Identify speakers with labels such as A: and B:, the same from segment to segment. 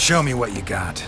A: Show me what you got.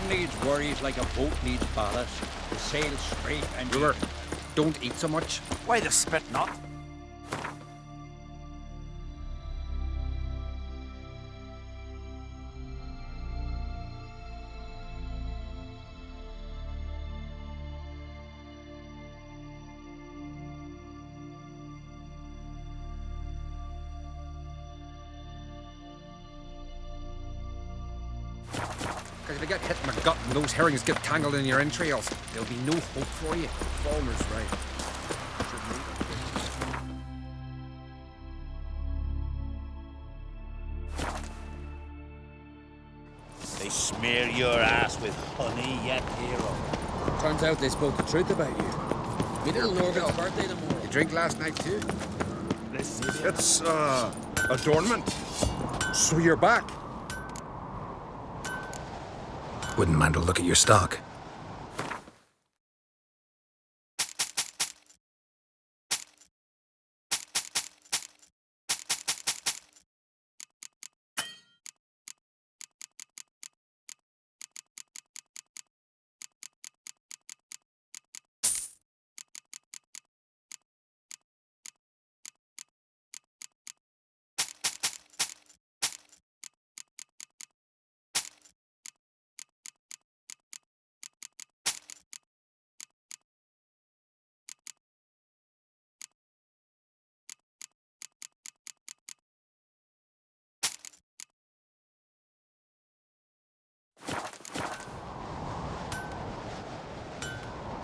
A: needs worries like a boat needs ballast. Sail straight and...
B: Brewer, don't eat so much.
C: Why the spit not?
B: Because if you get hit in the gut and those herrings get tangled in your entrails, there'll be no hope for you. Falmer's right.
D: They smear your ass with honey, yet hero.
E: Turns out they spoke the truth about you. We didn't know Morgan's birthday tomorrow.
B: You drink last night too?
F: It's, adornment.
B: So you're back.
G: Wouldn't mind a look at your stock.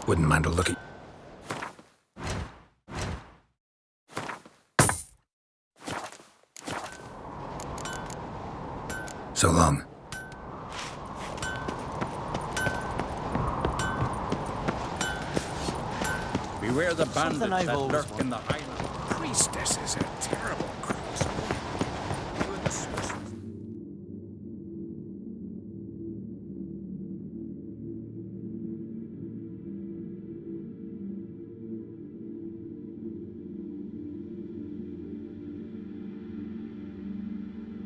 G: Wouldn't mind a look at... So long.
A: Beware the bandits
C: I've
A: that
C: always
A: lurk in the highlands.
B: Priestess is a terrible cross.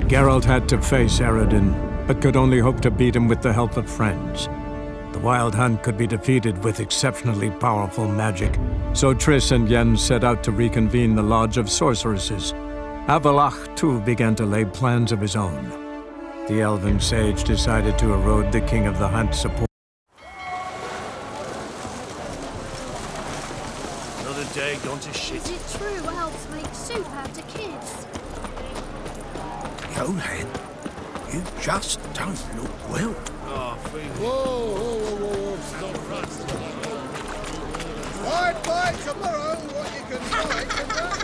H: Geralt had to face Eredin, but could only hope to beat him with the help of friends. The Wild Hunt could be defeated with exceptionally powerful magic, so Triss and Yen set out to reconvene the Lodge of Sorceresses. Avalach, too, began to lay plans of his own. The elven sage decided to erode the King of the Hunt's support.
C: Another day gone to shit.
I: Is it true elves make soup out of kids?
G: Conehead, you just don't look well.
C: Oh, Phoebe.
E: Whoa, stop
F: Fight tomorrow, what you can fight, and that.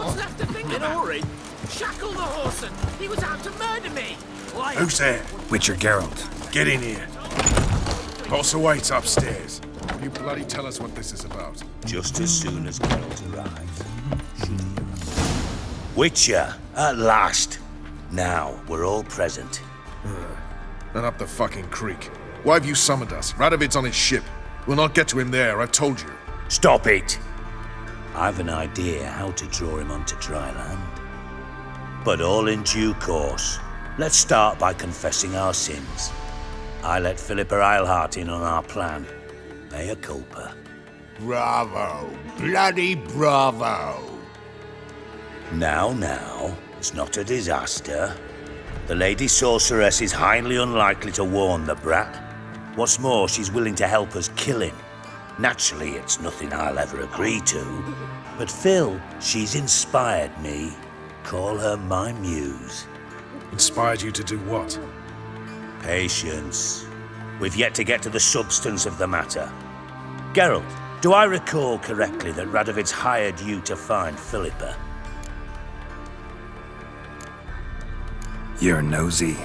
C: What's left to think about? Hurry. Shackle the horse and he was out to murder me. Liar.
F: Who's there?
G: Witcher Geralt.
F: Get in here. Boss awaits upstairs. Will you bloody tell us what this is about?
D: Just as soon as Geralt arrives. Witcher, at last. Now, we're all present.
F: Then up the fucking creek. Why have you summoned us? Radovid's on his ship. We'll not get to him there, I've told you.
D: Stop it! I've an idea how to draw him onto dry land. But all in due course. Let's start by confessing our sins. I let Philippa Eilhart in on our plan. Mea culpa.
J: Bravo. Bloody bravo.
D: Now, it's not a disaster. The Lady Sorceress is highly unlikely to warn the brat. What's more, she's willing to help us kill him. Naturally, it's nothing I'll ever agree to. But Phil, she's inspired me. Call her my muse.
F: Inspired you to do what?
D: Patience. We've yet to get to the substance of the matter. Geralt, do I recall correctly that Radovid's hired you to find Philippa?
G: You're nosy.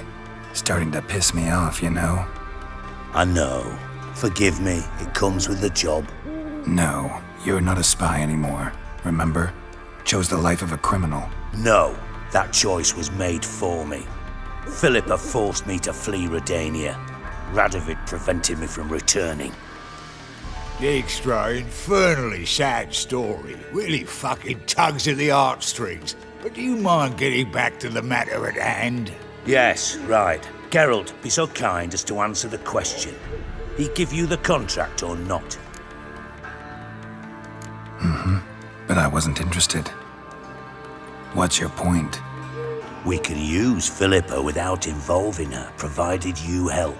G: Starting to piss me off, you know.
D: I know. Forgive me, it comes with the job.
G: No, you're not a spy anymore. Remember? Chose the life of a criminal.
D: No, that choice was made for me. Philippa forced me to flee Redania. Radovid prevented me from returning.
J: Extra infernally sad story. Really fucking tugs at the heartstrings. But do you mind getting back to the matter at hand?
D: Yes, right. Geralt, be so kind as to answer the question. He give you the contract or not?
G: But I wasn't interested. What's your point?
D: We can use Philippa without involving her, provided you help.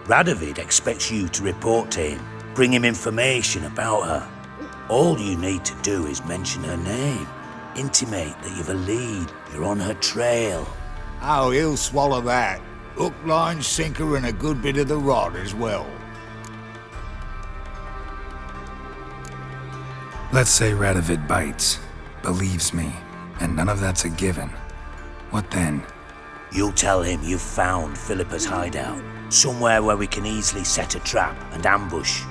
D: Radovid expects you to report to him, bring him information about her. All you need to do is mention her name, intimate that you've a lead, you're on her trail.
J: Oh, he'll swallow that. Hook, line, sinker, and a good bit of the rod as well.
G: Let's say Radovid bites, believes me, and none of that's a given. What then?
D: You'll tell him you've found Philippa's hideout, somewhere where we can easily set a trap and ambush.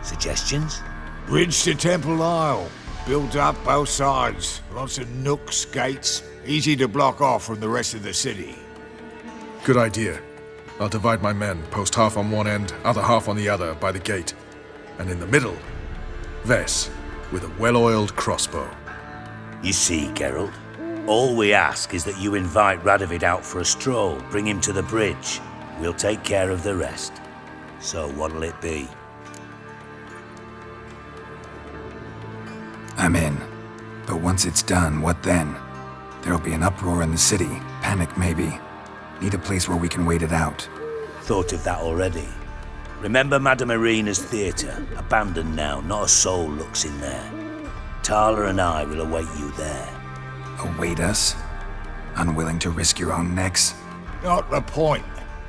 D: Suggestions?
J: Bridge to Temple Isle. Built up both sides. Lots of nooks, gates. Easy to block off from the rest of the city.
F: Good idea. I'll divide my men, post half on one end, other half on the other, by the gate. And in the middle, Vess, with a well-oiled crossbow.
D: You see, Geralt, all we ask is that you invite Radovid out for a stroll, bring him to the bridge. We'll take care of the rest. So what'll it be?
G: I'm in. But once it's done, what then? There'll be an uproar in the city, panic maybe. Need a place where we can wait it out.
D: Thought of that already. Remember Madame Irina's theatre? Abandoned now, not a soul looks in there. Tala and I will await you there.
G: Await us? Unwilling to risk your own necks?
J: Not the point.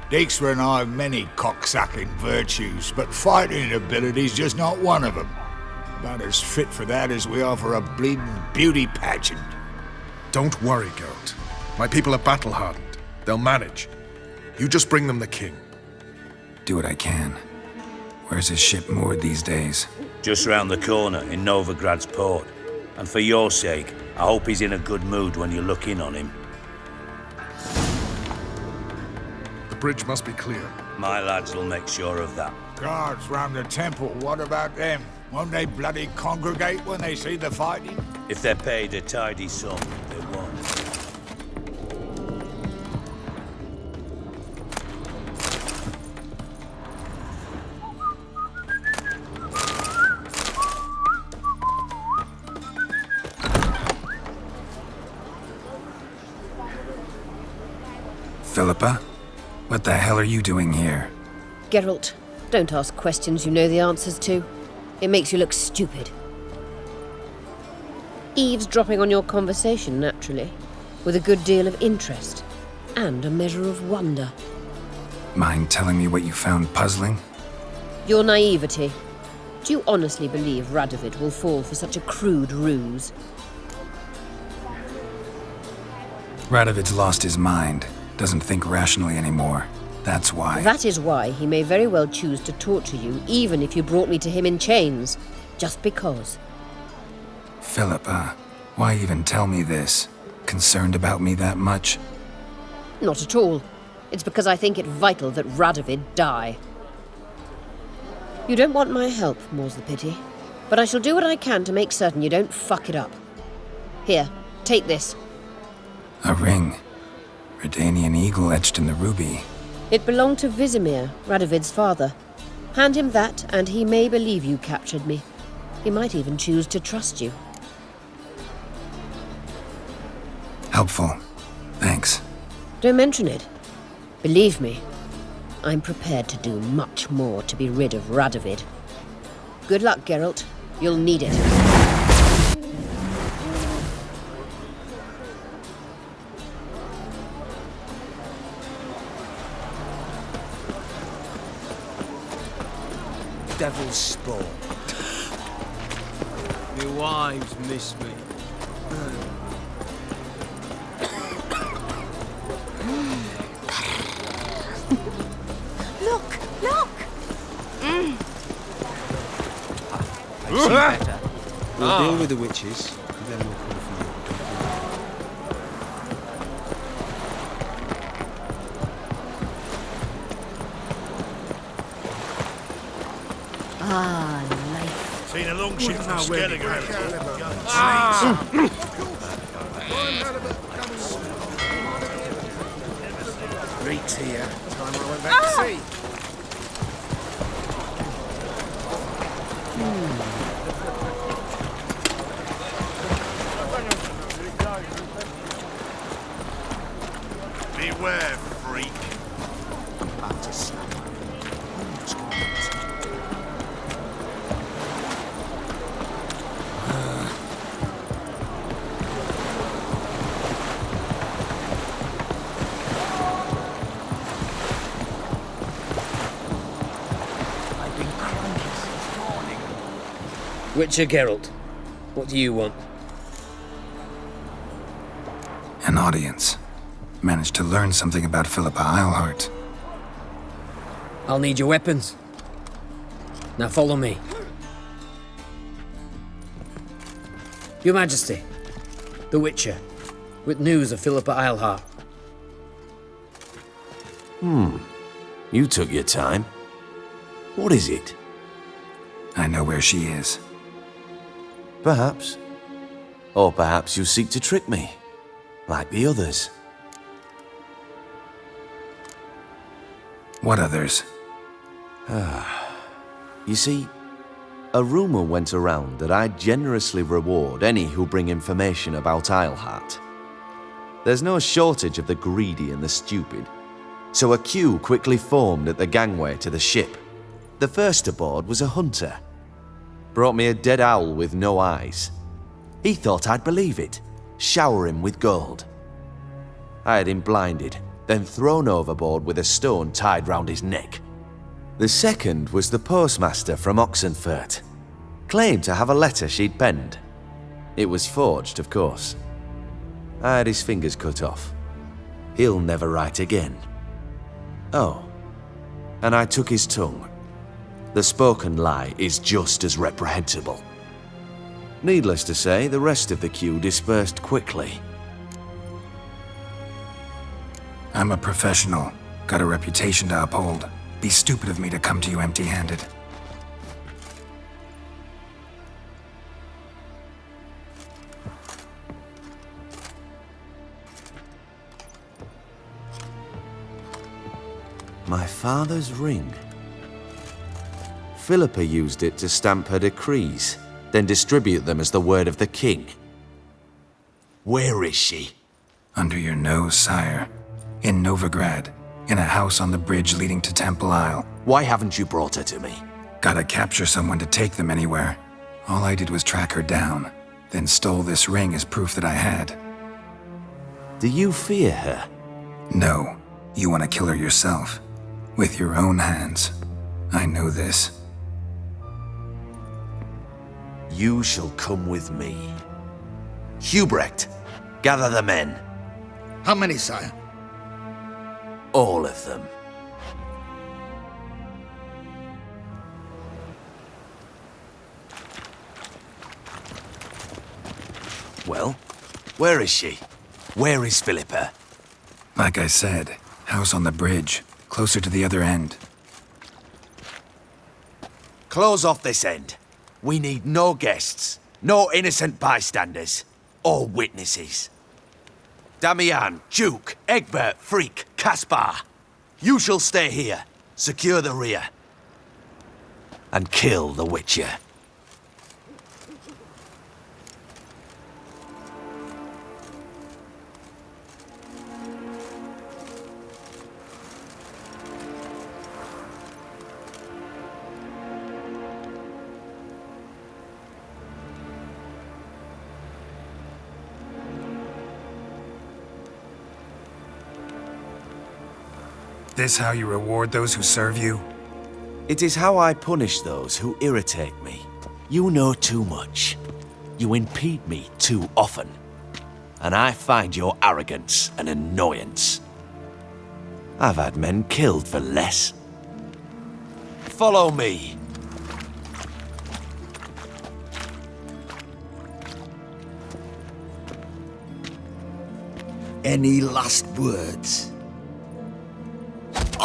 J: Dijkstra and I have many cocksucking virtues, but fighting ability's just not one of them. About as fit for that as we are for a bleeding beauty pageant.
F: Don't worry, Geralt. My people are battle-hardened. They'll manage. You just bring them the king.
G: Do what I can. Where's his ship moored these days?
D: Just round the corner in Novigrad's port. And for your sake, I hope he's in a good mood when you look in on him.
F: The bridge must be clear.
D: My lads will make sure of that.
J: Guards round the temple, what about them? Won't they bloody congregate when they see the fighting?
D: If they're paid a tidy sum, they won't.
G: Philippa? What the hell are you doing here?
K: Geralt, don't ask questions you know the answers to. It makes you look stupid. Eavesdropping on your conversation, naturally, with a good deal of interest and a measure of wonder.
G: Mind telling me what you found puzzling?
K: Your naivety. Do you honestly believe Radovid will fall for such a crude ruse?
G: Radovid's lost his mind. Doesn't think rationally anymore. That's why.
K: That is why he may very well choose to torture you, even if you brought me to him in chains. Just because.
G: Philippa, why even tell me this? Concerned about me that much?
K: Not at all. It's because I think it vital that Radovid die. You don't want my help, more's the pity. But I shall do what I can to make certain you don't fuck it up. Here, take this.
G: A ring. Redanian eagle etched in the ruby.
K: It belonged to Vizimir, Radovid's father. Hand him that, and he may believe you captured me. He might even choose to trust you.
G: Helpful. Thanks.
K: Don't mention it. Believe me, I'm prepared to do much more to be rid of Radovid. Good luck, Geralt. You'll need it.
C: Devil's spawn. My wives miss me.
I: Look! Look!
E: I've seen better. We'll deal with the witches, and then we'll come for you.
J: longship from Skellige.
B: Reeks here. Time I went back to sea.
J: Beware, freak.
L: Witcher Geralt, what do you want?
G: An audience. Managed to learn something about Philippa Eilhart.
L: I'll need your weapons. Now follow me. Your Majesty, the Witcher, with news of Philippa Eilhart.
M: You took your time. What is it?
G: I know where she is.
M: Perhaps. Or perhaps you seek to trick me, like the others.
G: What others?
M: You see, a rumor went around that I generously reward any who bring information about Eilhart. There's no shortage of the greedy and the stupid, so a queue quickly formed at the gangway to the ship. The first aboard was a hunter. Brought me a dead owl with no eyes. He thought I'd believe it, shower him with gold. I had him blinded, then thrown overboard with a stone tied round his neck. The second was the postmaster from Oxenfurt. Claimed to have a letter she'd penned. It was forged, of course. I had his fingers cut off. He'll never write again. Oh, and I took his tongue. The spoken lie is just as reprehensible. Needless to say, the rest of the queue dispersed quickly.
G: I'm a professional. Got a reputation to uphold. Be stupid of me to come to you empty-handed.
M: My father's ring. Philippa used it to stamp her decrees, then distribute them as the word of the king. Where is she?
G: Under your nose, sire. In Novigrad, in a house on the bridge leading to Temple Isle.
M: Why haven't you brought her to me?
G: Gotta capture someone to take them anywhere. All I did was track her down, then stole this ring as proof that I had.
M: Do you fear her?
G: No. You want to kill her yourself. With your own hands. I know this.
M: You shall come with me. Hubrecht, gather the men.
J: How many, sire?
M: All of them. Well, where is she? Where is Philippa?
G: Like I said, house on the bridge, closer to the other end.
M: Close off this end. We need no guests, no innocent bystanders, or witnesses. Damian, Duke, Egbert, Freak, Caspar. You shall stay here, secure the rear, and kill the Witcher.
G: This how you reward those who serve you?
M: It is how I punish those who irritate me. You know too much. You impede me too often. And I find your arrogance an annoyance. I've had men killed for less. Follow me.
J: Any last words?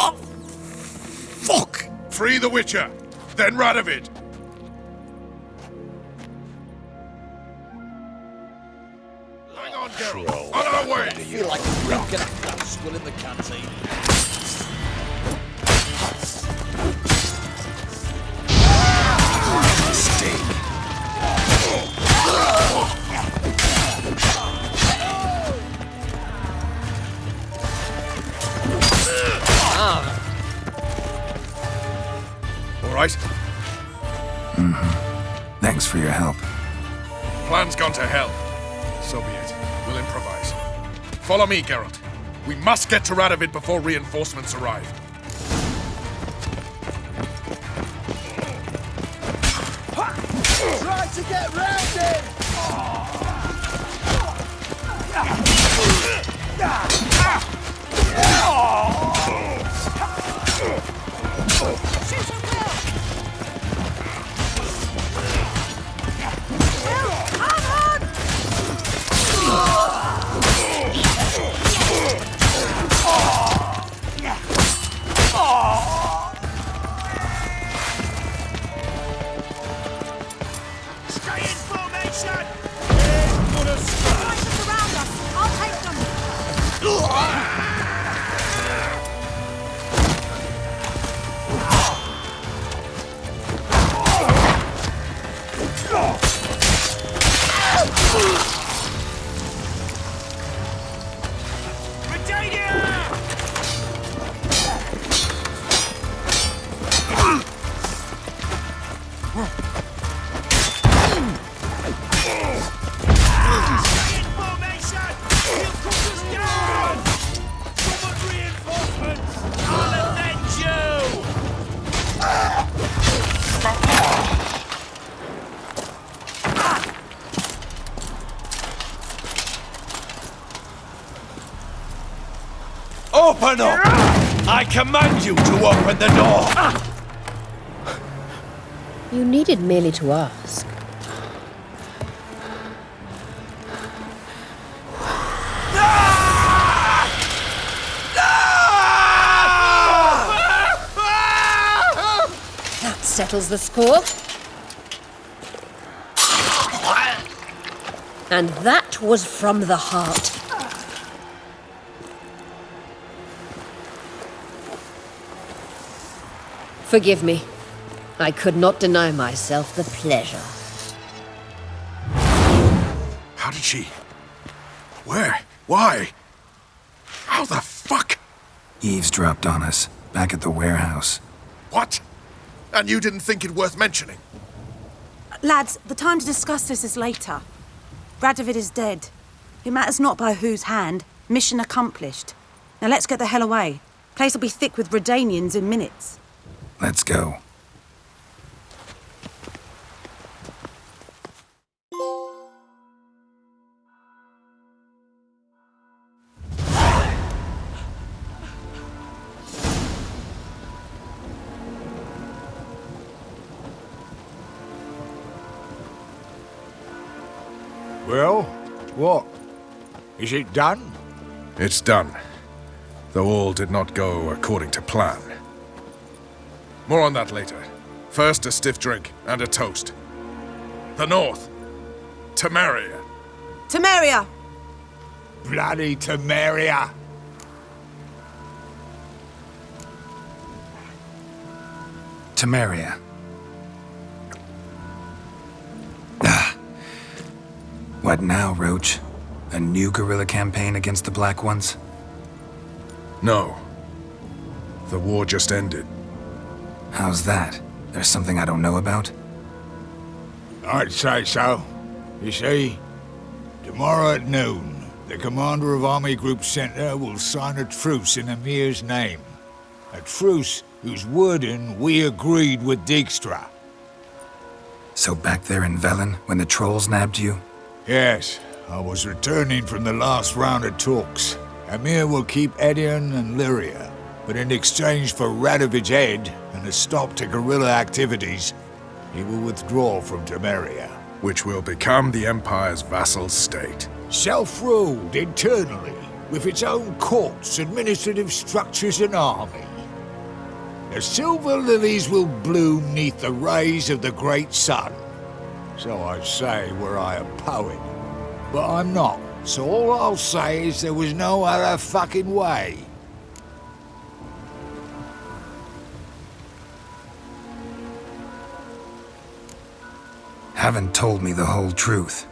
J: Oh, fuck!
F: Free the Witcher, then Radovid. on, Geralt! On our way!
A: I feel like drinking that swill in the canteen.
F: All right?
G: Thanks for your help.
F: Plan's gone to hell. So be it. We'll improvise. Follow me, Geralt. We must get to Radovid before reinforcements arrive.
C: Try to get round it! Stay in formation! Put us
I: Around us. I'll take them.
D: Open up! I command you to open the door!
K: You needed merely to ask. That settles the score. And that was from the heart. Forgive me. I could not deny myself the pleasure.
F: How did she... Where? Why? How the fuck?
G: Eavesdropped on us, back at the warehouse.
F: What? And you didn't think it worth mentioning?
N: Lads, the time to discuss this is later. Radovid is dead. It matters not by whose hand. Mission accomplished. Now let's get the hell away. Place will be thick with Redanians in minutes.
G: Let's go.
J: Well, what? Is it done?
F: It's done. Though all did not go according to plan. More on that later. First, a stiff drink and a toast. The North. Temeria.
N: Temeria!
J: Bloody Temeria!
G: Temeria. What now, Roach? A new guerrilla campaign against the Black Ones?
F: No. The war just ended.
G: How's that? There's something I don't know about?
J: I'd say so. You see, tomorrow at noon, the commander of Army Group Center will sign a truce in Emir's name. A truce whose wording we agreed with Dijkstra.
G: So back there in Velen, when the trolls nabbed you?
J: Yes, I was returning from the last round of talks. Emir will keep Edion and Lyria, but in exchange for Radovid's head and a stop to guerrilla activities, he will withdraw from Temeria.
F: Which will become the Empire's vassal state.
J: Self-ruled internally, with its own courts, administrative structures and army. The silver lilies will bloom neath the rays of the great sun. So I say were I a poet, but I'm not. So all I'll say is there was no other fucking way.
G: Haven't told me the whole truth.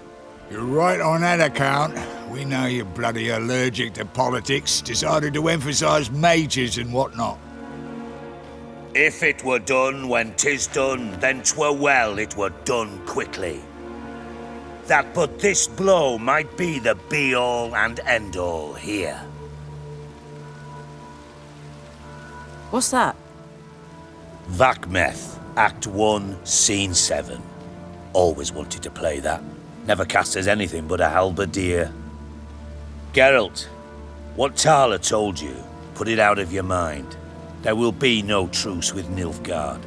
J: You're right on that account. We know you're bloody allergic to politics, decided to emphasise majors and whatnot.
D: If it were done when 'tis done, then 'twere well it were done quickly. That but this blow might be the be-all and end-all here.
N: What's that?
D: Vakmeth, Act 1, Scene 7. Always wanted to play that. Never cast as anything but a halberdier. Geralt, what Tala told you, put it out of your mind. There will be no truce with Nilfgaard.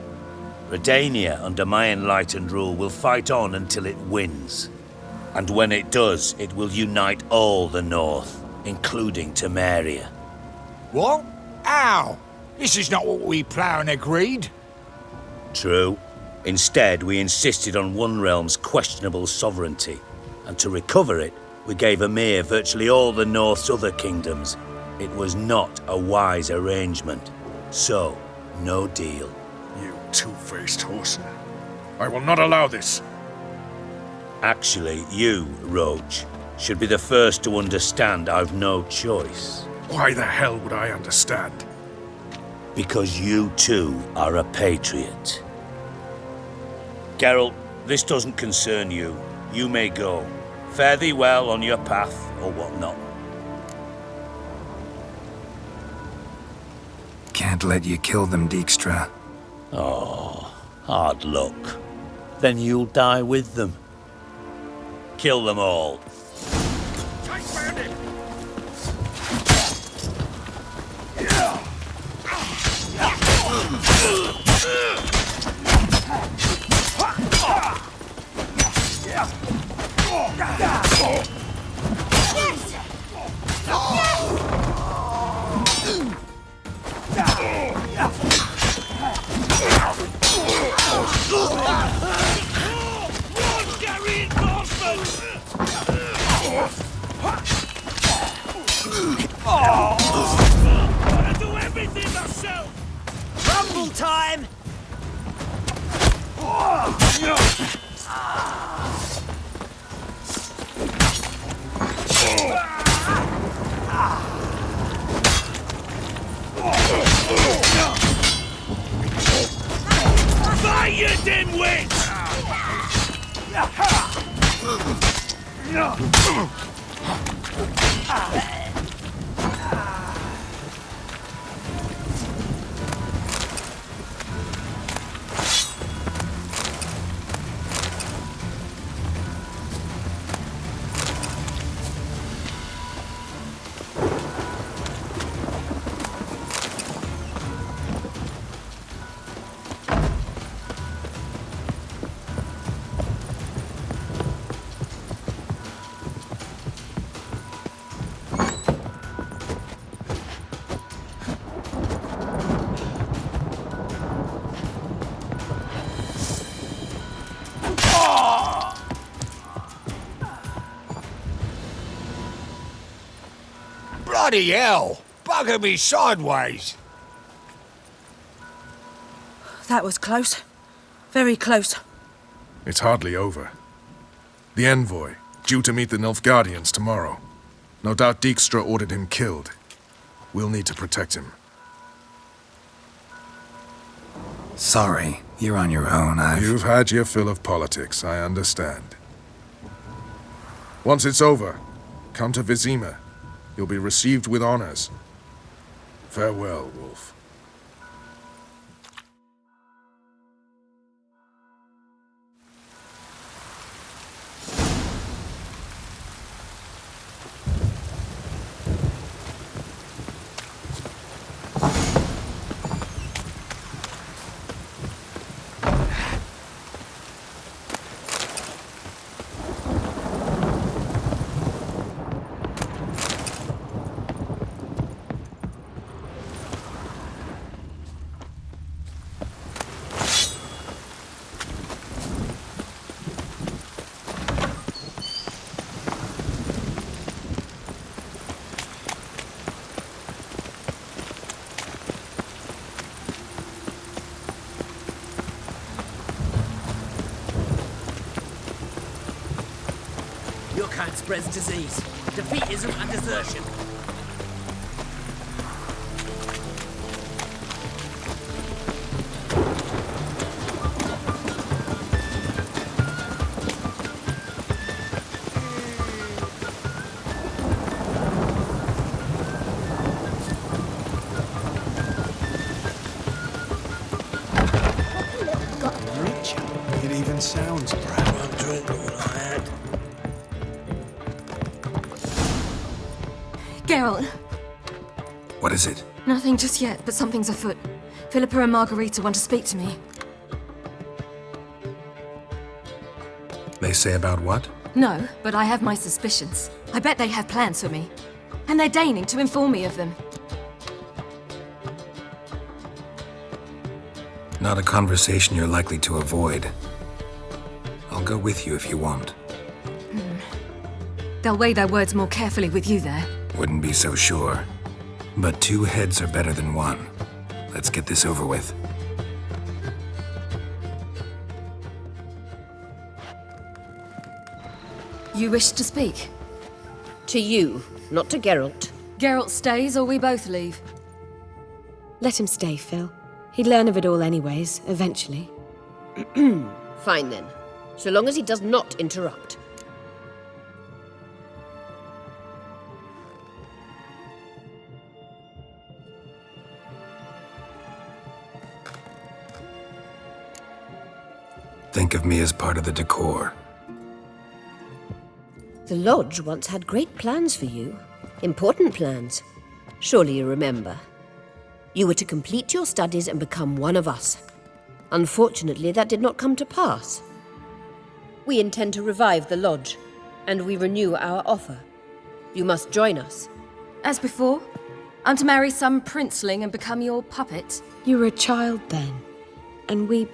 D: Redania, under my enlightened rule, will fight on until it wins. And when it does, it will unite all the North, including Temeria.
J: What? How? This is not what we plough and agreed.
D: True. Instead, we insisted on one realm's questionable sovereignty, and to recover it, we gave Emir virtually all the North's other kingdoms. It was not a wise arrangement. So, no deal.
F: You two-faced whoreson. I will not allow this.
D: Actually, you, Roach, should be the first to understand I've no choice.
F: Why the hell would I understand?
D: Because you too are a patriot. Geralt, this doesn't concern you. You may go. Fare thee well on your path, or whatnot.
G: Can't let you kill them, Dijkstra.
D: Oh, hard luck. Then you'll die with them. Kill them all.
C: Gotta do everything myself! Rumble time! Fight you dimwits!
J: Bloody hell! Bugger me sideways!
N: That was close. Very close.
F: It's hardly over. The envoy, due to meet the Nilfgaardians tomorrow. No doubt Dijkstra ordered him killed. We'll need to protect him.
G: Sorry, you're on your own.
F: You've had your fill of politics, I understand. Once it's over, come to Vizima. You'll be received with honors. Farewell, Wolf.
C: Your kind spreads disease, defeatism and desertion.
E: It even sounds proud.
D: I'm drinking what I had.
O: Geralt,
G: What is it?
O: nothing just yet, but something's afoot. Philippa and Margarita want to speak to me.
G: They say about what?
O: No, but I have my suspicions. I bet they have plans for me. And they're deigning to inform me of them.
G: Not a conversation you're likely to avoid. I'll go with you if you want.
O: They'll weigh their words more carefully with you there.
G: Wouldn't be so sure. But 2 heads are better than 1. Let's get this over with.
O: You wish to speak?
K: To you, not to Geralt.
O: Geralt stays or we both leave?
N: Let him stay, Phil. He'd learn of it all anyways, eventually.
K: Fine then. So long as he does not interrupt.
G: Think of me as part of the decor.
K: The Lodge once had great plans for you. Important plans. Surely you remember. You were to complete your studies and become one of us. Unfortunately, that did not come to pass. We intend to revive the Lodge, and we renew our offer. You must join us.
O: As before? I'm to marry some princeling and become your puppet?
N: You were a child then, and we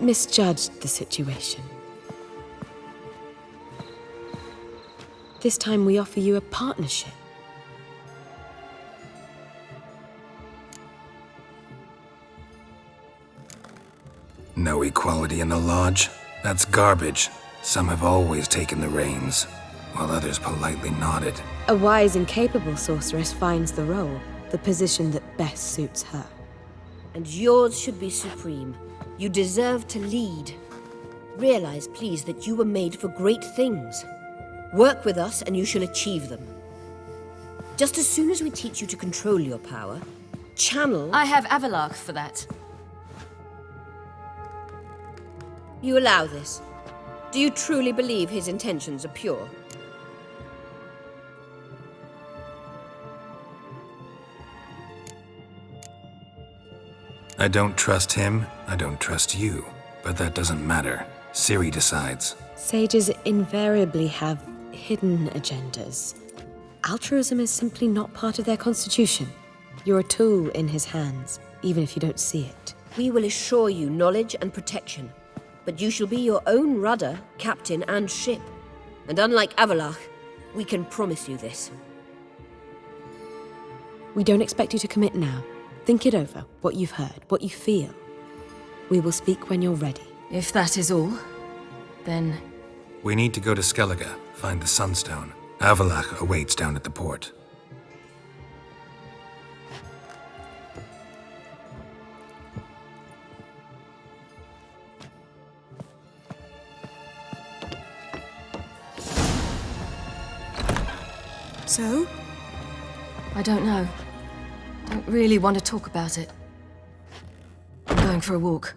N: misjudged the situation. This time we offer you a partnership.
G: No equality in the Lodge? That's garbage. Some have always taken the reins, while others politely nodded.
N: A wise and capable sorceress finds the role, the position that best suits her.
K: And yours should be supreme. You deserve to lead. Realize, please, that you were made for great things. Work with us and you shall achieve them. Just as soon as we teach you to control your power, channel...
O: I have Avalach for that.
K: You allow this? Do you truly believe his intentions are pure?
G: I don't trust him, I don't trust you. But that doesn't matter. Ciri decides.
N: Sages invariably have hidden agendas. Altruism is simply not part of their constitution. You're a tool in his hands, even if you don't see it.
K: We will assure you knowledge and protection, but you shall be your own rudder, captain, and ship. And unlike Avalach, we can promise you this.
N: We don't expect you to commit now. Think it over, what you've heard, what you feel. We will speak when you're ready.
O: If that is all, then...
G: We need to go to Skellige, find the Sunstone. Avalach awaits down at the port.
O: So? I don't know. Don't really want to talk about it. I'm going for a walk.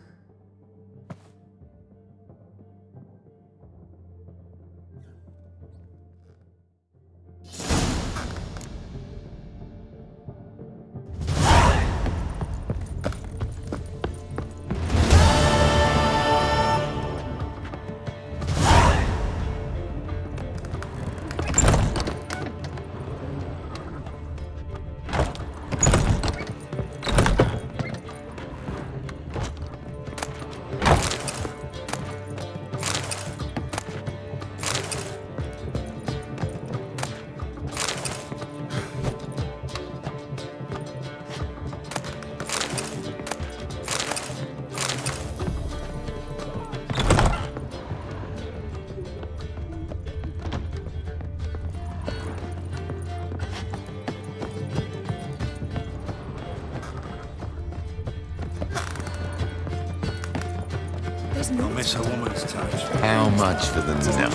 E: I'll miss a woman's touch.
M: How much for the nut?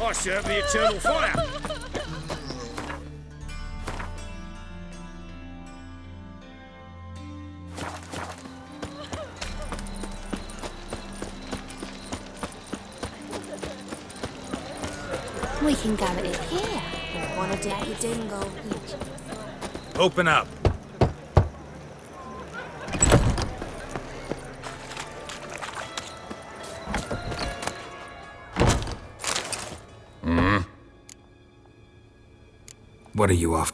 B: I serve the eternal fire.
I: We can go at it here. Want to dip your dingle?
B: Open up.
G: What are you off?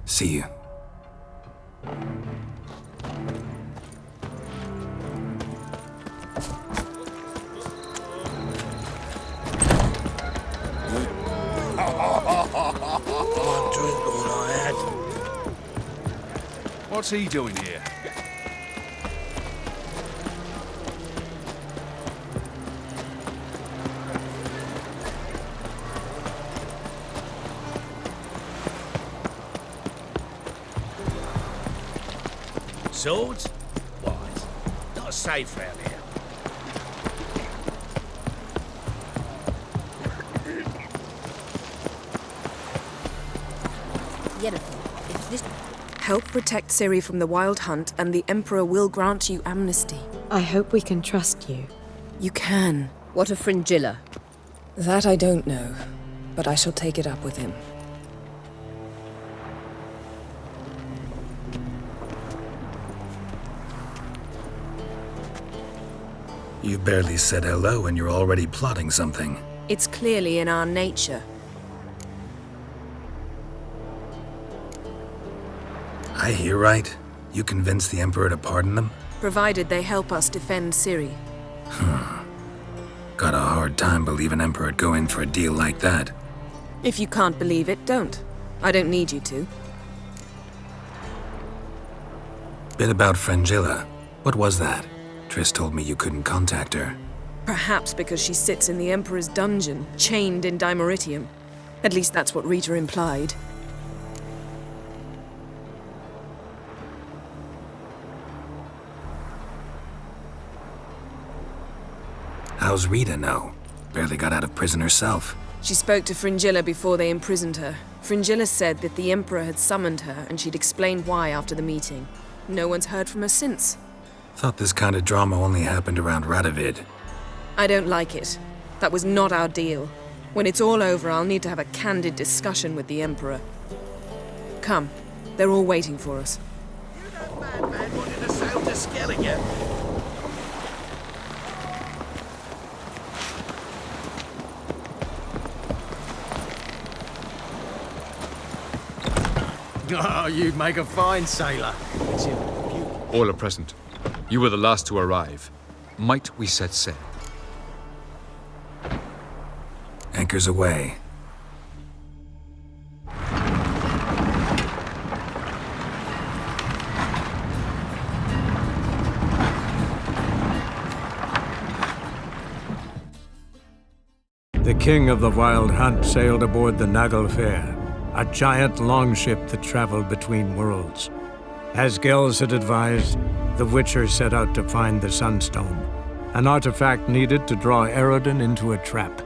G: See you.
E: One drink all I had.
F: What's he doing here?
J: Swords? Wise. Not safe round here.
K: Yennefer, if this...
O: Help protect Ciri from the Wild Hunt, and the Emperor will grant you amnesty.
P: I hope we can trust you.
O: You can.
K: What of Fringilla?
O: That I don't know, but I shall take it up with him.
G: You barely said hello and you're already plotting something.
O: It's clearly in our nature.
G: I hear right. You convinced the Emperor to pardon them?
O: Provided they help us defend Ciri.
G: Got a hard time believing Emperor'd go in for a deal like that.
O: If you can't believe it, don't. I don't need you to.
G: Bit about Fringilla. What was that? Triss told me you couldn't contact her.
O: Perhaps because she sits in the Emperor's dungeon, chained in Dimeritium. At least that's what Rita implied.
G: How's Rita know? Barely got out of prison herself.
O: She spoke to Fringilla before they imprisoned her. Fringilla said that the Emperor had summoned her and she'd explained why after the meeting. No one's heard from her since.
G: Thought this kind of drama only happened around Radovid.
O: I don't like it. That was not our deal. When it's all over, I'll need to have a candid discussion with the Emperor. Come. They're all waiting for us.
C: You know Madman wanted to sail to Skellige.
A: Oh, you'd make a fine sailor.
Q: All are present. You were the last to arrive. Might we set sail?
G: anchors away.
H: The king of the Wild Hunt sailed aboard the Naglfar, a giant longship that traveled between worlds. As Gels had advised, the Witcher set out to find the Sunstone, an artifact needed to draw Eredin into a trap.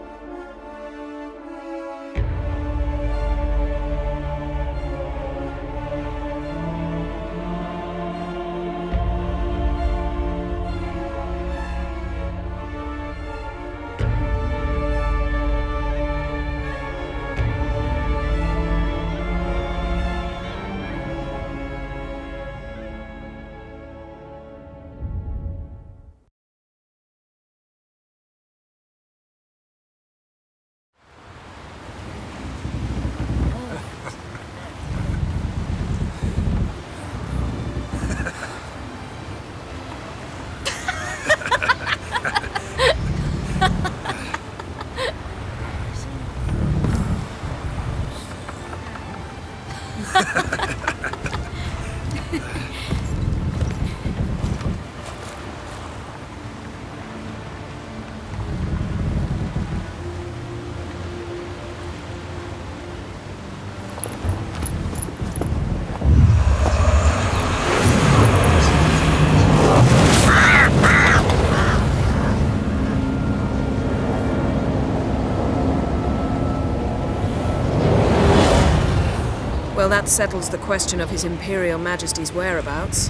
O: Well, that settles the question of His Imperial Majesty's whereabouts.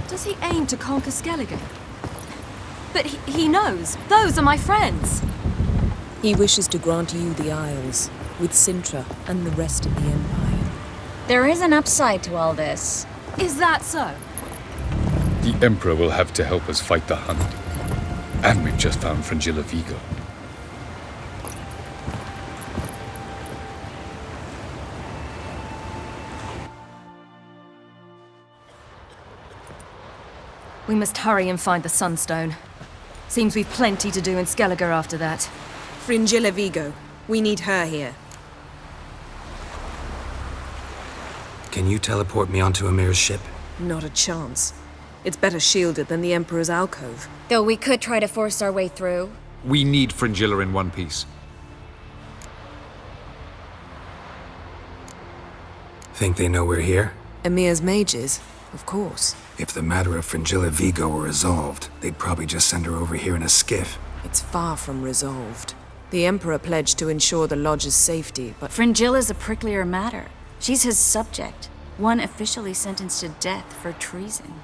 R: Does he aim to conquer Skellige? But he knows. Those are my friends.
S: He wishes to grant you the Isles, with Sintra and the rest of the Empire.
I: There is an upside to all this.
R: Is that so?
Q: The Emperor will have to help us fight the Hunt. And we've just found Fringilla Vigo.
R: We must hurry and find the Sunstone. Seems we've plenty to do in Skellige after that.
O: Fringilla Vigo. We need her here.
G: Can you teleport me onto Amir's ship?
O: Not a chance. It's better shielded than the Emperor's alcove.
I: Though we could try to force our way through.
Q: We need Fringilla in one piece.
G: Think they know we're here?
O: Emir's mages, of course.
G: If the matter of Fringilla Vigo were resolved, they'd probably just send her over here in a skiff.
O: It's far from resolved. The Emperor pledged to ensure the Lodge's safety, but...
T: Fringilla's a pricklier matter. She's his subject, one officially sentenced to death for treason.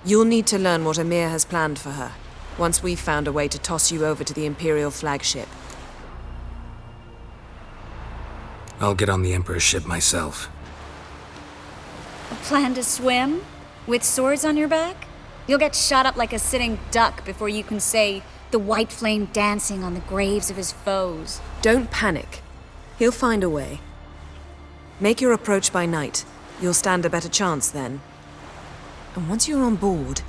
O: You'll need to learn what Emir has planned for her, once we've found a way to toss you over to the Imperial flagship.
G: I'll get on the Emperor's ship myself.
T: A plan to swim? With swords on your back? You'll get shot up like a sitting duck before you can say, the white flame dancing on the graves of his foes.
O: Don't panic. He'll find a way. Make your approach by night. You'll stand a better chance then. And once you're on board,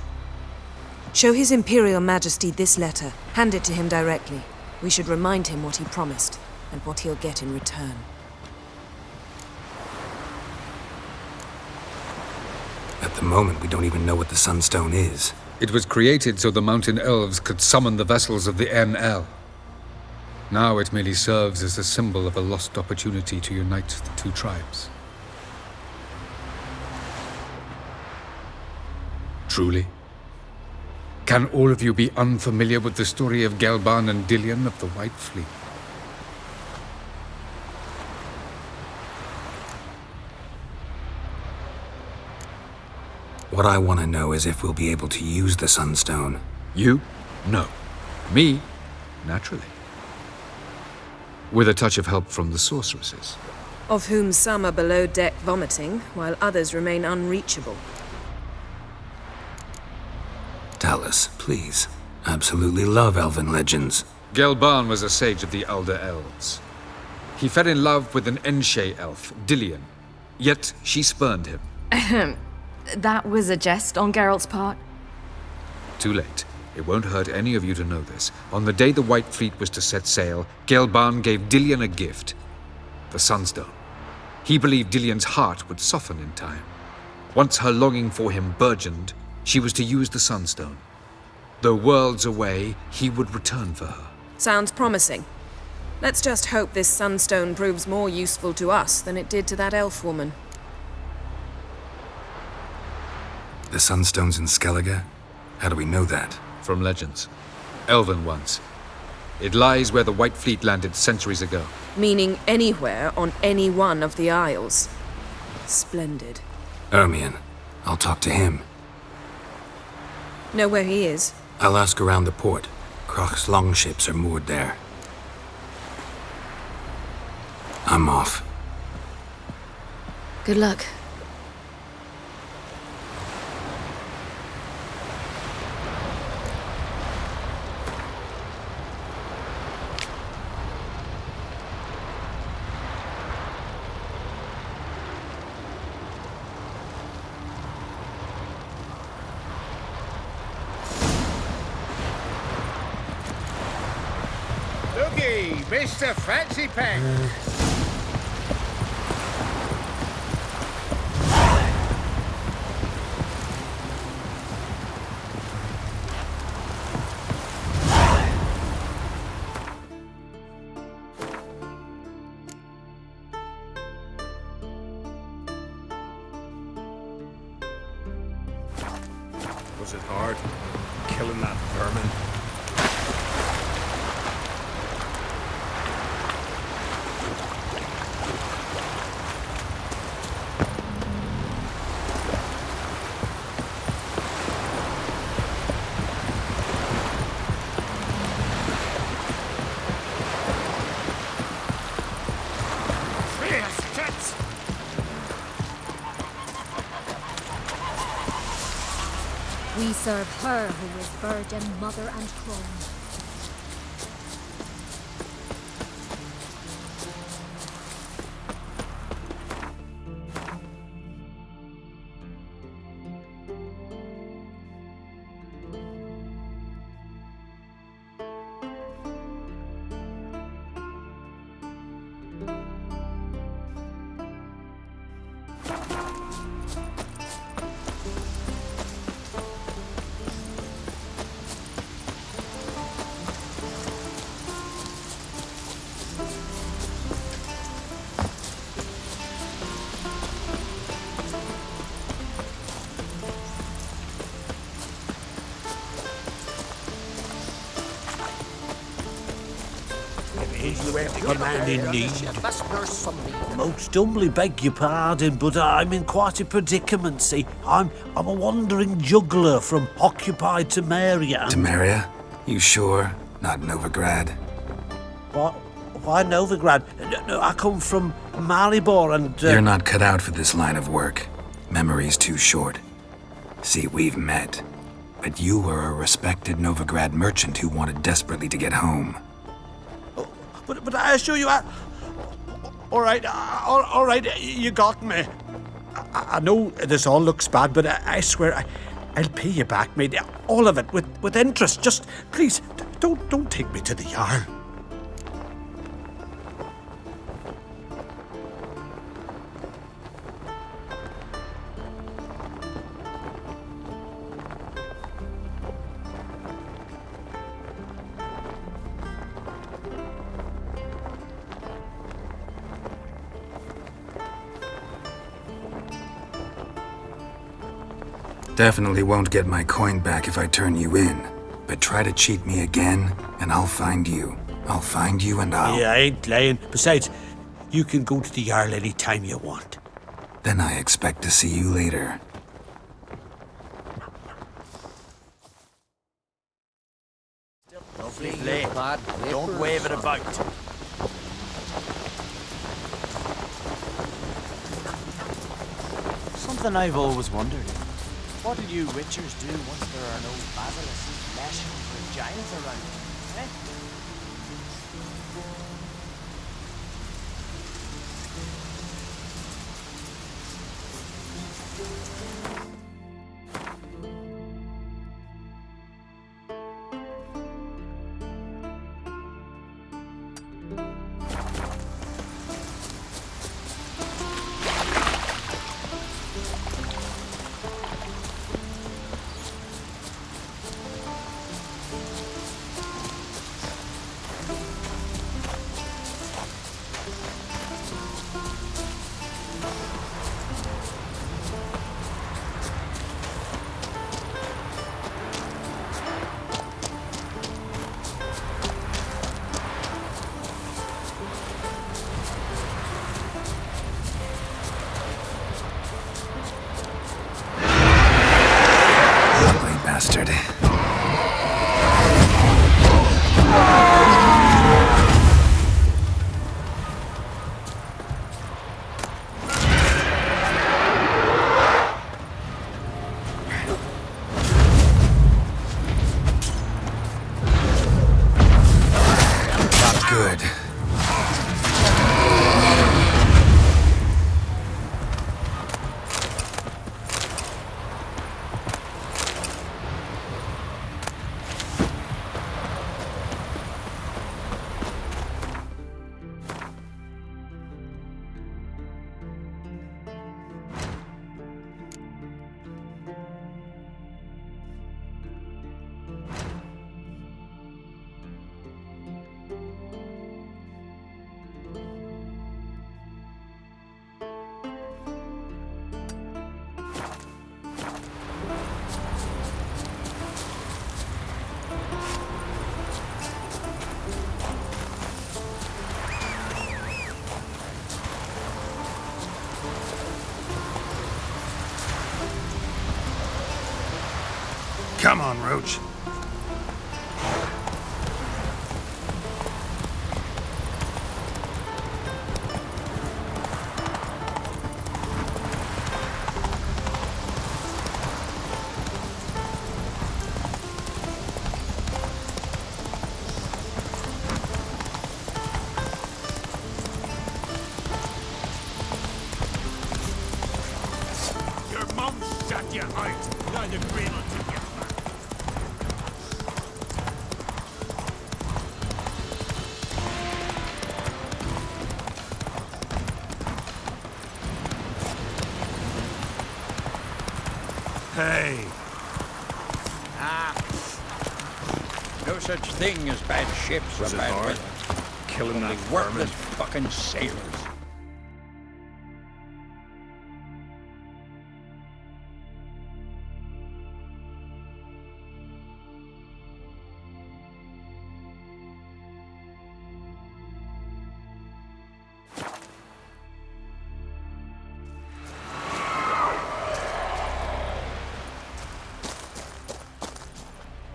O: show His Imperial Majesty this letter. Hand it to him directly. We should remind him what he promised, and what he'll get in return.
G: At the moment, we don't even know what the Sunstone is.
Q: It was created so the Mountain Elves could summon the vessels of the NL. Now it merely serves as a symbol of a lost opportunity to unite the two tribes. Truly? Can all of you be unfamiliar with the story of Gelban and Dillion of the White Fleet?
G: What I want to know is if we'll be able to use the Sunstone.
Q: You? No. Me? Naturally. With a touch of help from the sorceresses.
O: Of whom some are below deck vomiting, while others remain unreachable.
G: Tell us, please. Absolutely love elven legends.
Q: Gelban was a sage of the Elder Elves. He fell in love with an Enshe elf, Dillion. Yet she spurned him.
R: That was a jest on Geralt's part.
Q: Too late. It won't hurt any of you to know this. On the day the White Fleet was to set sail, Gelban gave Dillion a gift. The Sunstone. He believed Dillion's heart would soften in time. Once her longing for him burgeoned, she was to use the Sunstone. Though worlds away, he would return for her.
O: Sounds promising. Let's just hope this sunstone proves more useful to us than it did to that elf woman.
G: The Sunstone's in Skellige? How do we know that?
Q: From legends. Elven ones. It lies where the White Fleet landed centuries ago.
O: Meaning anywhere on any one of the Isles. Splendid.
G: Ermion. I'll talk to him.
O: Know where he is?
G: I'll ask around the port. Croc's longships are moored there. I'm off.
O: Good luck.
J: Looky, Mr. Fancy Pants.
B: Was it hard? Killing that vermin?
T: We serve her who is virgin, mother, and crone.
D: Good man indeed. Most humbly beg your pardon, but I'm in quite a predicament, see. I'm a wandering juggler from occupied Temeria.
G: Temeria? You sure? Not Novigrad?
D: What? Why Novigrad? No, I come from Maribor and...
G: You're not cut out for this line of work. Memory's too short. See, we've met. But you were a respected Novigrad merchant who wanted desperately to get home.
D: But I assure you, all right, you got me. I know this all looks bad, but I swear I'll pay you back, mate. All of it, with interest. Just, please, don't take me to the Jarl.
G: Definitely won't get my coin back if I turn you in. But try to cheat me again, and I'll find you. I'll find you and I'll...
D: Yeah, I ain't lying. Besides, you can go to the Jarl any time you want.
G: Then I expect to see you later.
D: Lovely lay, lad. Don't wave it about.
E: Something I've always wondered. What do you witchers do once there are no basilisks, flesh, or giants around? Eh?
F: Come on, Roach.
C: Your mum shut you out. Now the green will take you.
F: Hey.
A: No such thing as bad ships
F: Was
A: or
F: it
A: bad
F: hard?
A: weather.
F: Killing
A: Only
F: that
A: worthless
F: vermin?
A: fucking sailors.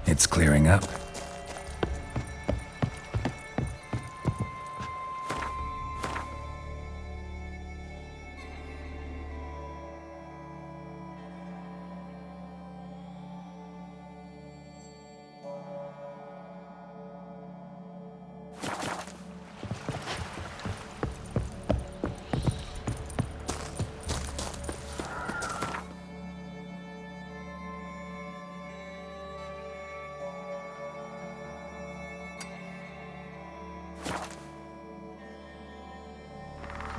G: It's clearing up.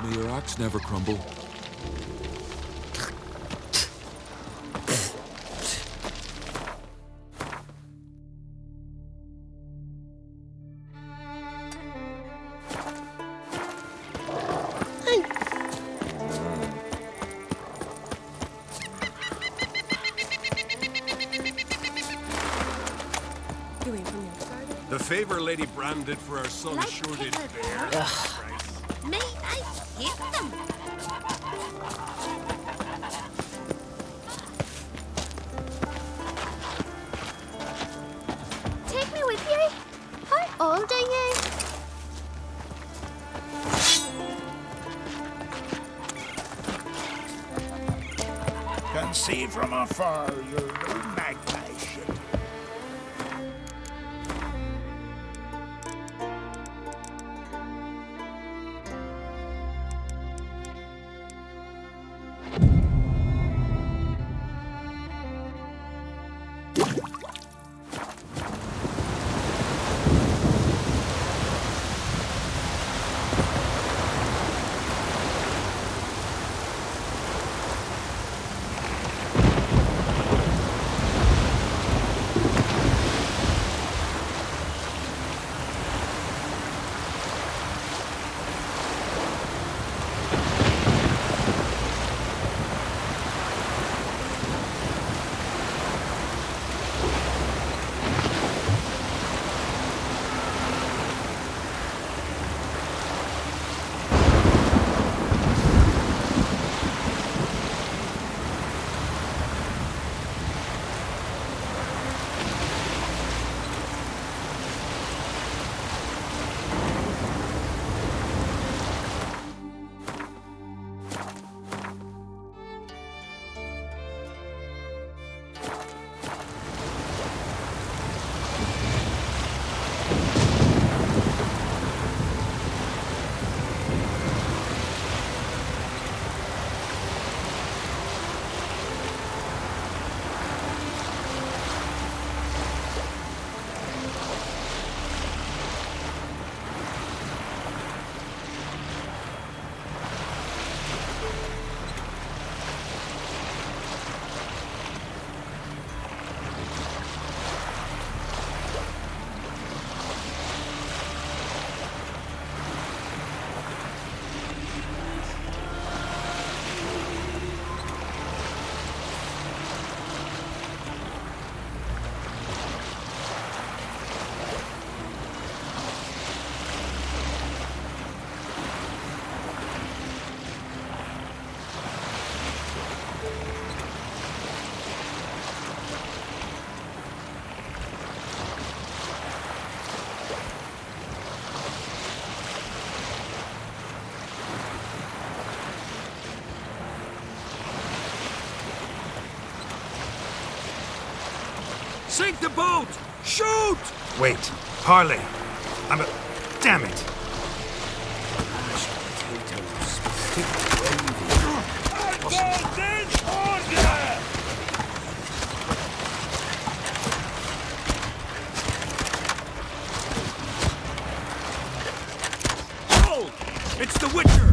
U: May your axe never crumble. The favor Lady Brand did for our son sure did bear.
C: Me, I hate them.
I: Take me with you. How old are you?
J: Can see from afar you're no magpie ship.
U: Sink the boat! Shoot!
L: Wait. Harley. Damn it.
U: Oh! It's the Witcher!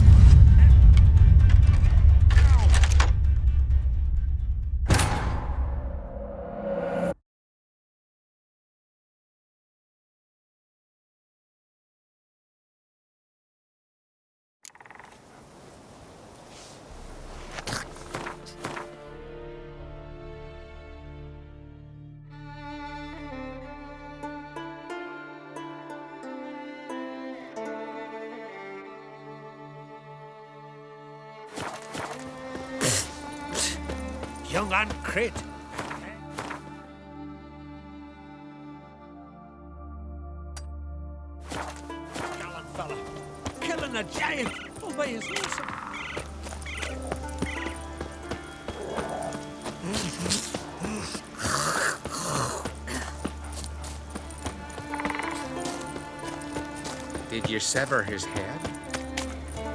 J: Young and crit. Gallant fella. Killing a giant all by his lonesome.
B: Did you sever his head?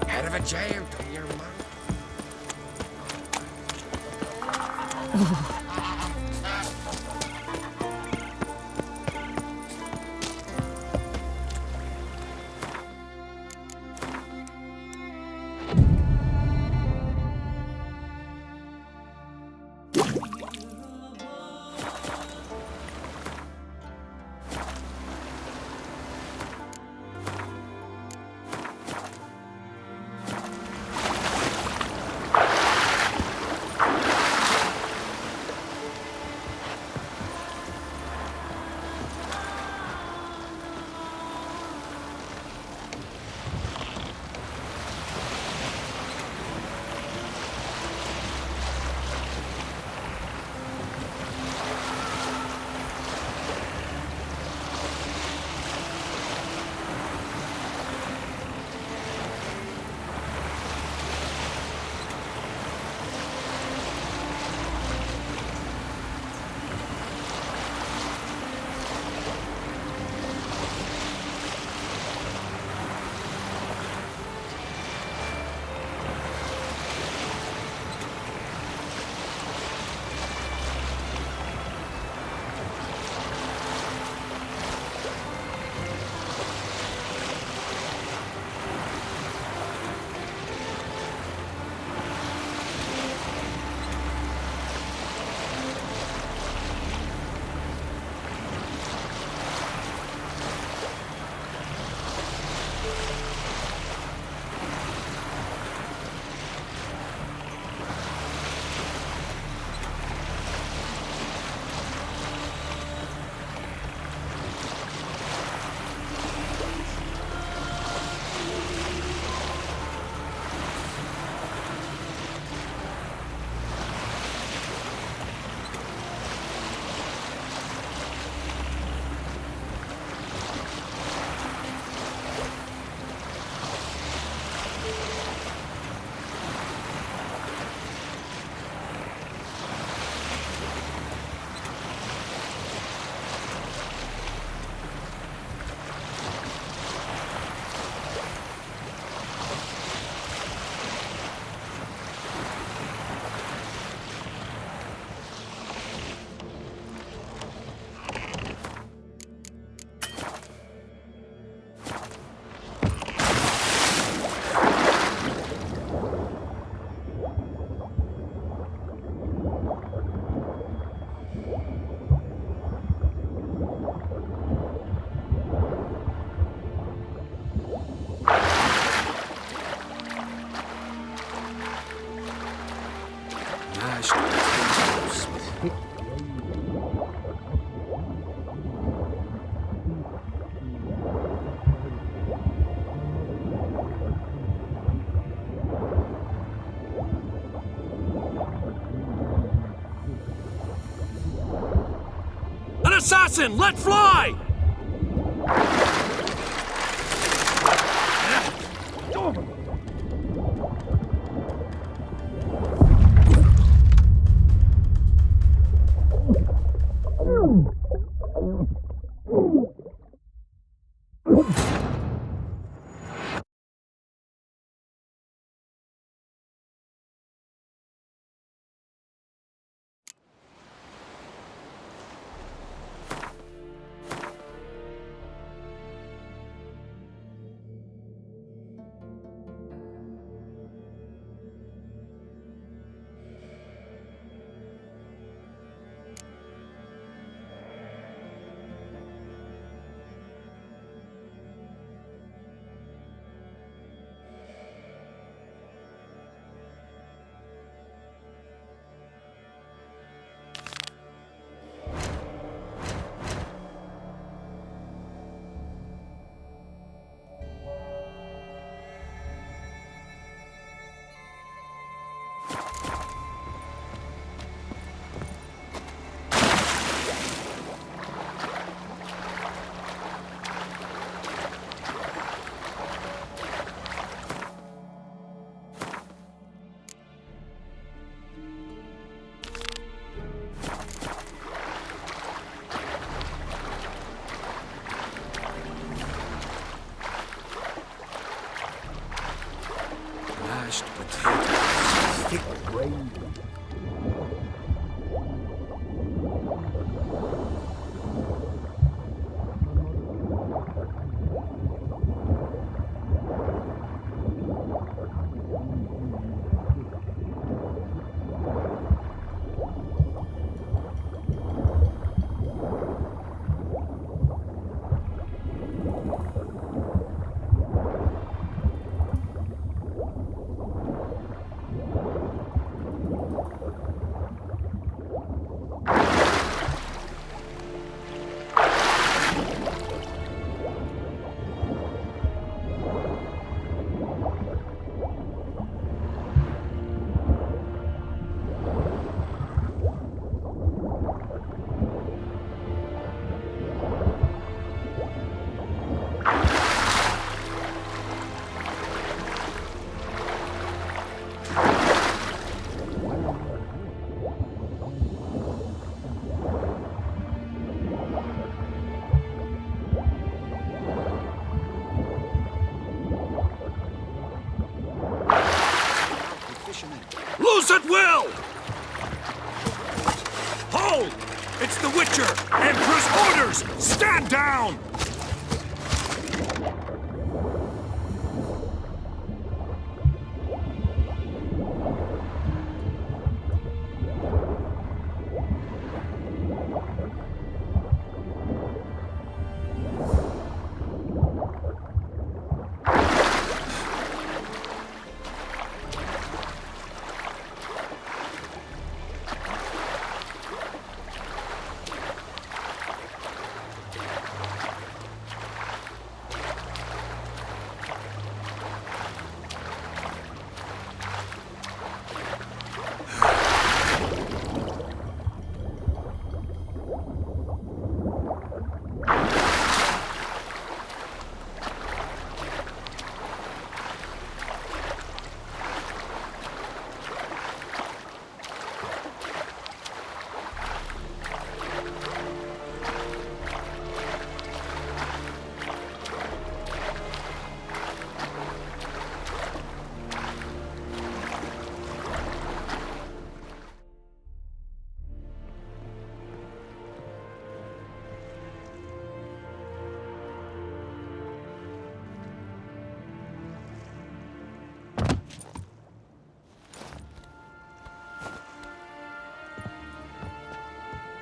B: Head of a giant on your mouth.
U: Assassin, let fly!
L: Witcher! Emperor's orders! Stand down!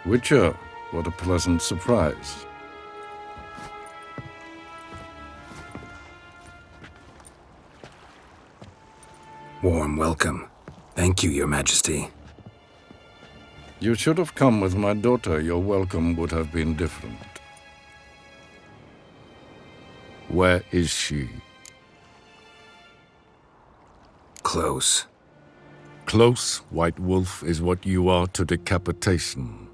N: Witcher, what a pleasant surprise.
G: Warm welcome. Thank you, Your Majesty.
N: You should have come with my daughter. Your welcome would have been different. Where is she?
G: Close.
N: Close, White Wolf, is what you are to decapitation.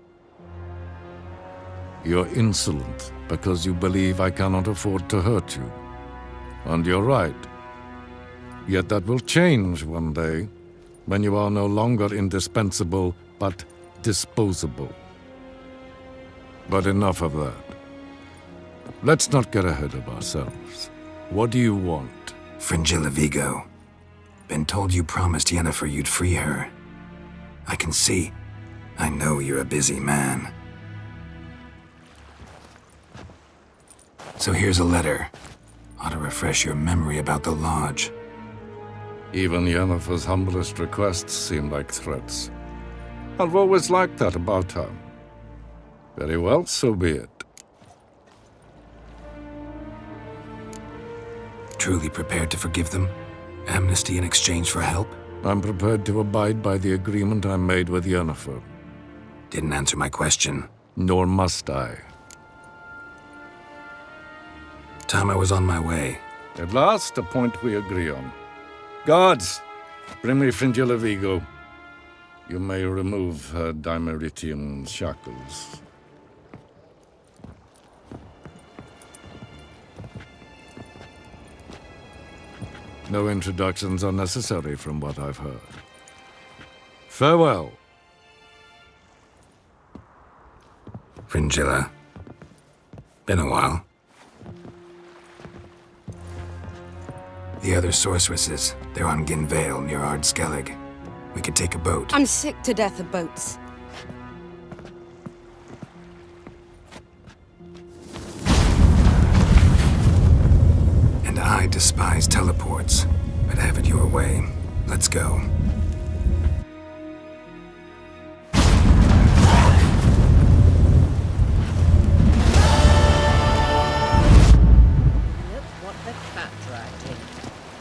N: You're insolent because you believe I cannot afford to hurt you. And you're right. Yet that will change one day, when you are no longer indispensable, but disposable. But enough of that. Let's not get ahead of ourselves. What do you want?
G: Fringilla Vigo. Been told you promised Yennefer you'd free her. I can see. I know you're a busy man. So here's a letter. Ought to refresh your memory about the Lodge.
N: Even Yennefer's humblest requests seem like threats. I've always liked that about her. Very well, so be it.
G: Truly prepared to forgive them? Amnesty in exchange for help?
N: I'm prepared to abide by the agreement I made with Yennefer.
G: Didn't answer my question.
N: Nor must I.
G: Time I was on my way.
N: At last, a point we agree on. Guards, bring me Fringilla Vigo. You may remove her Dimeritian shackles. No introductions are necessary from what I've heard. Farewell.
G: Fringilla. Been a while. The other sorceresses, they're on Ginvale near Ard-Skellig. We could take a boat.
V: I'm sick to death of boats.
G: And I despise teleports, but have it your way. Let's go.
K: Look what the cat dragged in.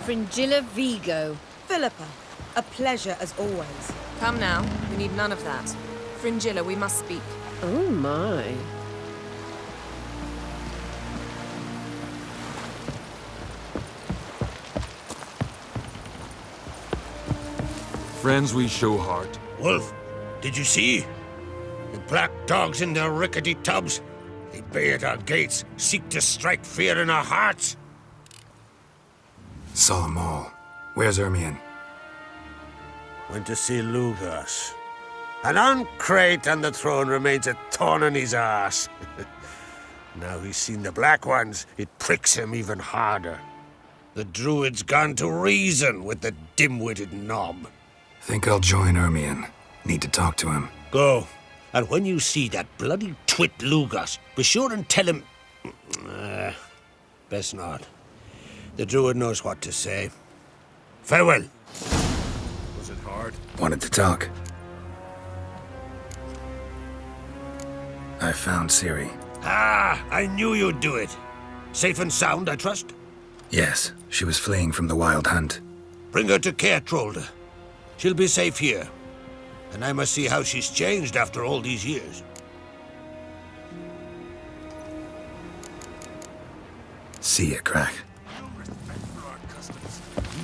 K: Fringilla Vigo.
O: Philippa, a pleasure as always. Come now, we need none of that. Fringilla, we must speak.
K: Oh my.
L: Friends, we show heart.
W: Wolf, did you see? The black dogs in their rickety tubs. They bay at our gates, seek to strike fear in our hearts.
G: Saw 'em all. Where's Ermion?
W: Went to see Lugas. An uncrate on the throne remains a thorn in his ass. Now he's seen the Black Ones, it pricks him even harder. The Druid's gone to reason with the dim-witted knob.
G: Think I'll join Ermion. Need to talk to him.
W: Go. And when you see that bloody twit Lugas, be sure and tell him... best not. The druid knows what to say. Farewell.
F: Was it hard?
G: Wanted to talk. I found Ciri.
W: Ah, I knew you'd do it. Safe and sound, I trust?
G: Yes, she was fleeing from the Wild Hunt.
W: Bring her to Caertrolde. She'll be safe here. And I must see how she's changed after all these years.
G: See ya, Crack.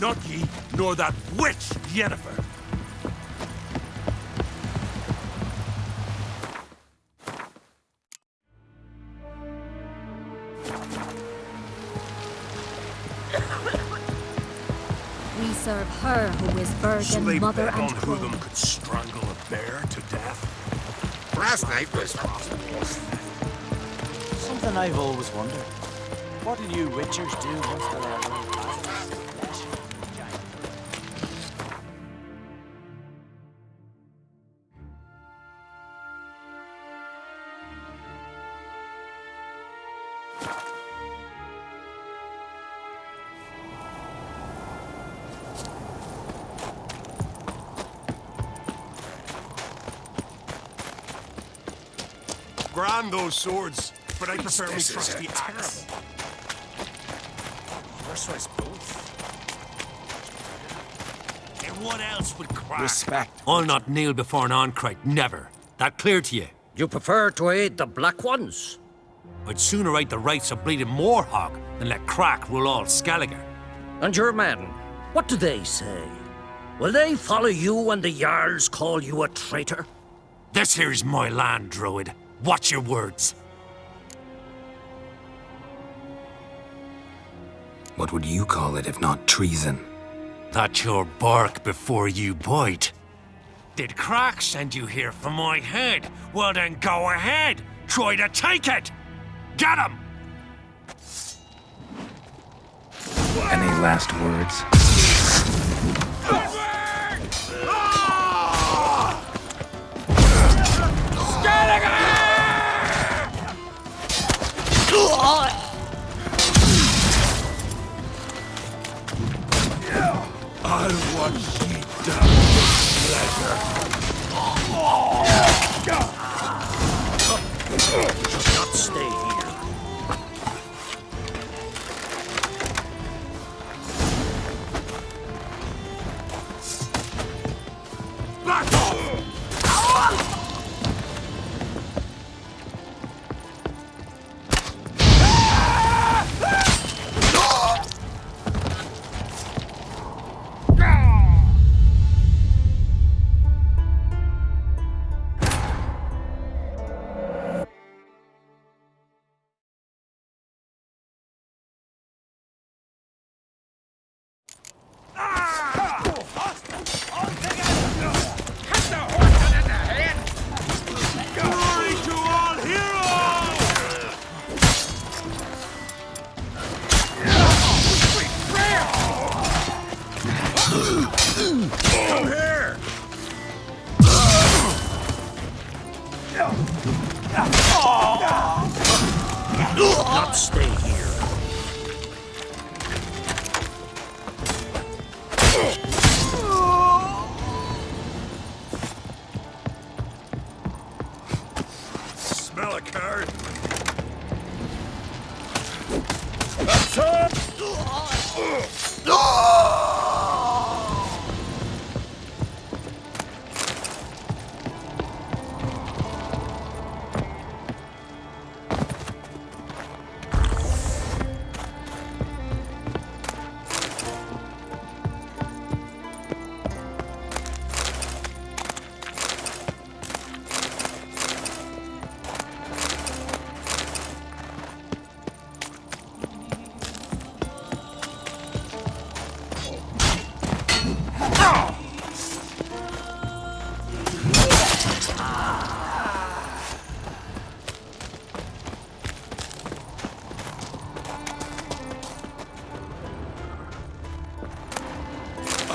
U: Not ye, nor that witch, Yennefer.
R: We serve her who is virgin,
U: Sleep
R: mother,
U: bet
R: and
U: on who
R: queen.
U: them could strangle a bear to death.
W: Last night was...
E: Something I've always wondered. What do you witchers do once there are no basilisks, flesh, giants?
U: Grand those swords, but I prefer me trust the axe.
C: And what else would crack?
E: Respect.
C: I'll not kneel before an Oncrite, never. That clear to you?
A: You prefer to aid the Black Ones?
C: I'd sooner right the rights of bleeding Moorhog than let Crack rule all Skellige.
A: And your men, what do they say? Will they follow you when the Jarls call you a traitor?
C: This here's my land, Druid. Watch your words.
G: What would you call it if not treason?
C: That's your bark before you bite. Did Crack send you here for my head? Well then go ahead. Try to take it. Get him!
G: Any last words?
U: I'll watch ye die with pleasure.
A: Should not stay here.
U: Back off! Come here!
A: Not stay here.
U: Smell a card?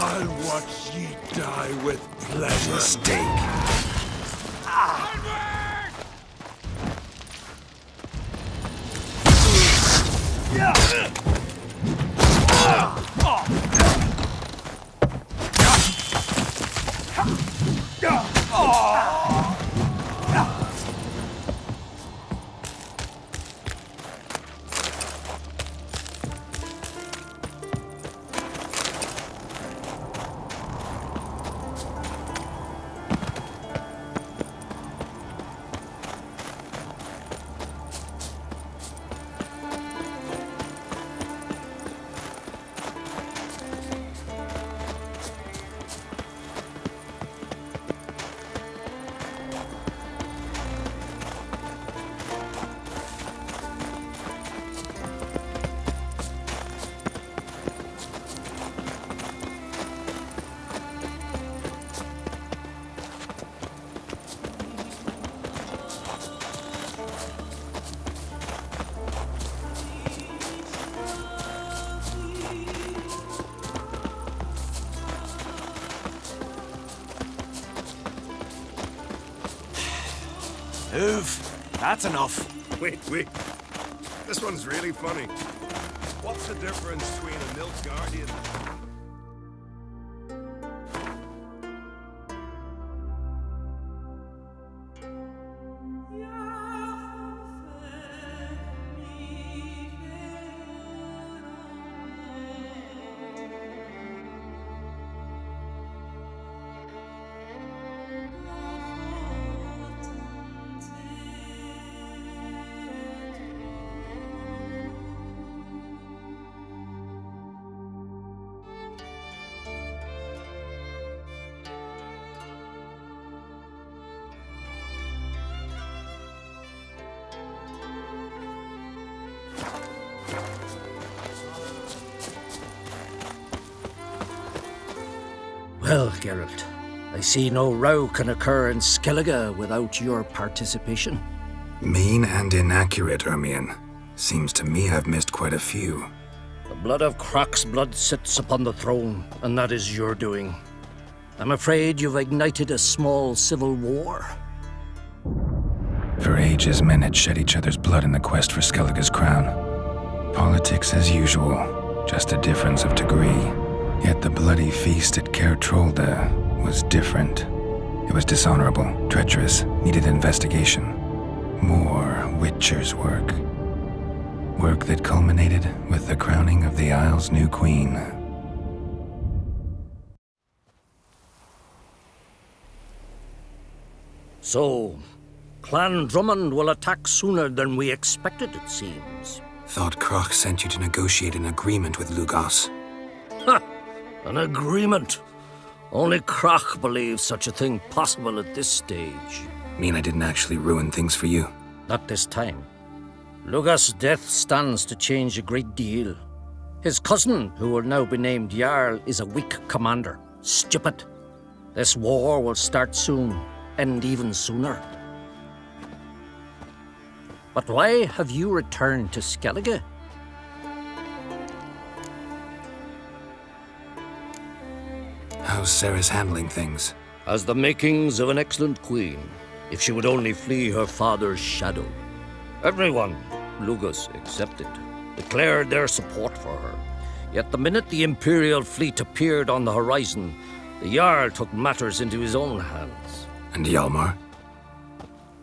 U: I'll watch ye die with pleasure.
G: Mistake.
U: Ah!
E: Move. That's enough.
U: Wait. This one's really funny. What's the difference between a milk guardian?
A: Well, Geralt, I see no row can occur in Skellige without your participation.
G: Mean and inaccurate, Ermion. Seems to me I've missed quite a few.
A: The blood of Croc's blood sits upon the throne, and that is your doing. I'm afraid you've ignited a small civil war.
G: For ages, men had shed each other's blood in the quest for Skellige's crown. Politics as usual, just a difference of degree. Yet the bloody feast at Caer Trolda was different. It was dishonorable, treacherous, needed investigation. More Witcher's work. Work that culminated with the crowning of the Isle's new queen.
A: So, Clan Drummond will attack sooner than we expected, it seems.
G: Thought Croc sent you to negotiate an agreement with Lugos.
A: Ha! An agreement? Only Croc believes such a thing possible at this stage.
G: Mean I didn't actually ruin things for you?
A: Not this time. Lugos' death stands to change a great deal. His cousin, who will now be named Jarl, is a weak commander. Stupid. This war will start soon, end even sooner. But why have you returned to Skellige?
G: How's Sarah's handling things?
A: Has the makings of an excellent queen, if she would only flee her father's shadow. Everyone, Lugos excepted, declared their support for her. Yet the minute the Imperial fleet appeared on the horizon, the Jarl took matters into his own hands.
G: And Hjalmar?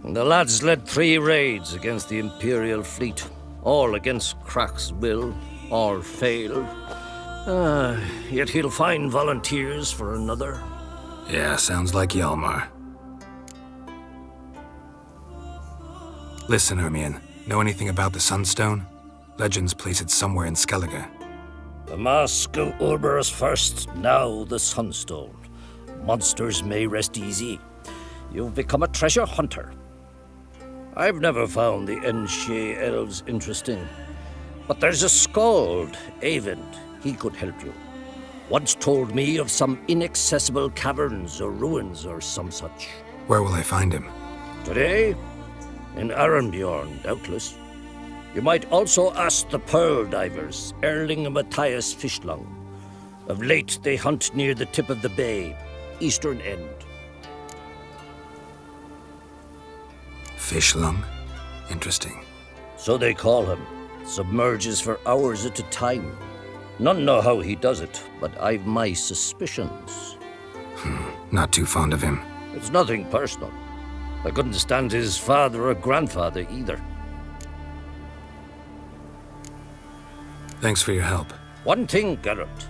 A: The lads led 3 raids against the Imperial fleet, all against Croc's will, all failed. Yet he'll find volunteers for another.
G: Yeah, sounds like Hjalmar. Listen, Ermion, know anything about the Sunstone? Legends place it somewhere in Skellige.
A: The mask of Urberus first, now the Sunstone. Monsters may rest easy. You've become a treasure hunter. I've never found the Enshe elves interesting. But there's a skald, Eyvind. He could help you. Once told me of some inaccessible caverns or ruins or some such.
G: Where will I find him?
A: Today? In Arenbjorn, doubtless. You might also ask the pearl divers, Erling and Matthias Fishlung. Of late, they hunt near the tip of the bay, eastern end.
G: Fishlung? Interesting.
A: So they call him. Submerges for hours at a time. None know how he does it, but I've my suspicions.
G: Not too fond of him.
A: It's nothing personal. I couldn't stand his father or grandfather either.
G: Thanks for your help.
A: One thing, Geralt.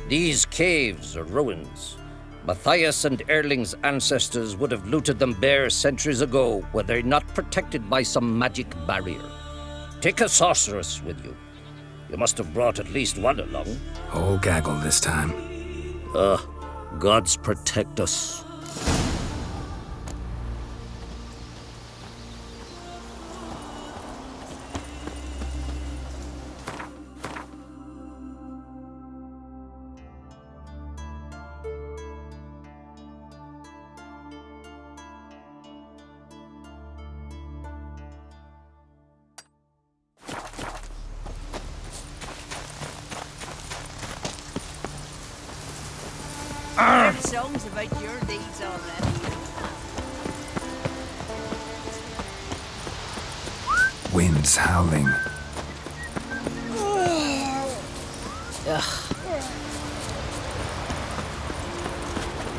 A: These caves are ruins. Matthias and Erling's ancestors would have looted them bare centuries ago were they not protected by some magic barrier. Take a sorceress with you. You must have brought at least one along.
G: Whole gaggle this time.
A: Gods protect us.
M: I've heard songs about your deeds already.
G: Winds howling.
I: Ugh.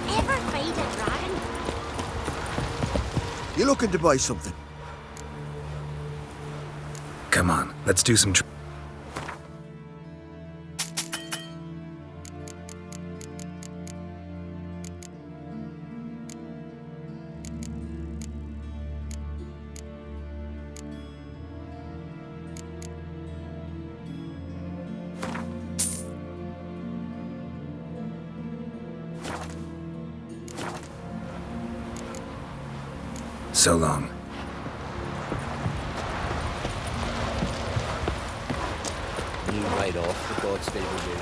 M: Ever feed a dragon?
P: You looking to buy something?
G: Come on, let's do some. So long.
E: You right off the God's favour you.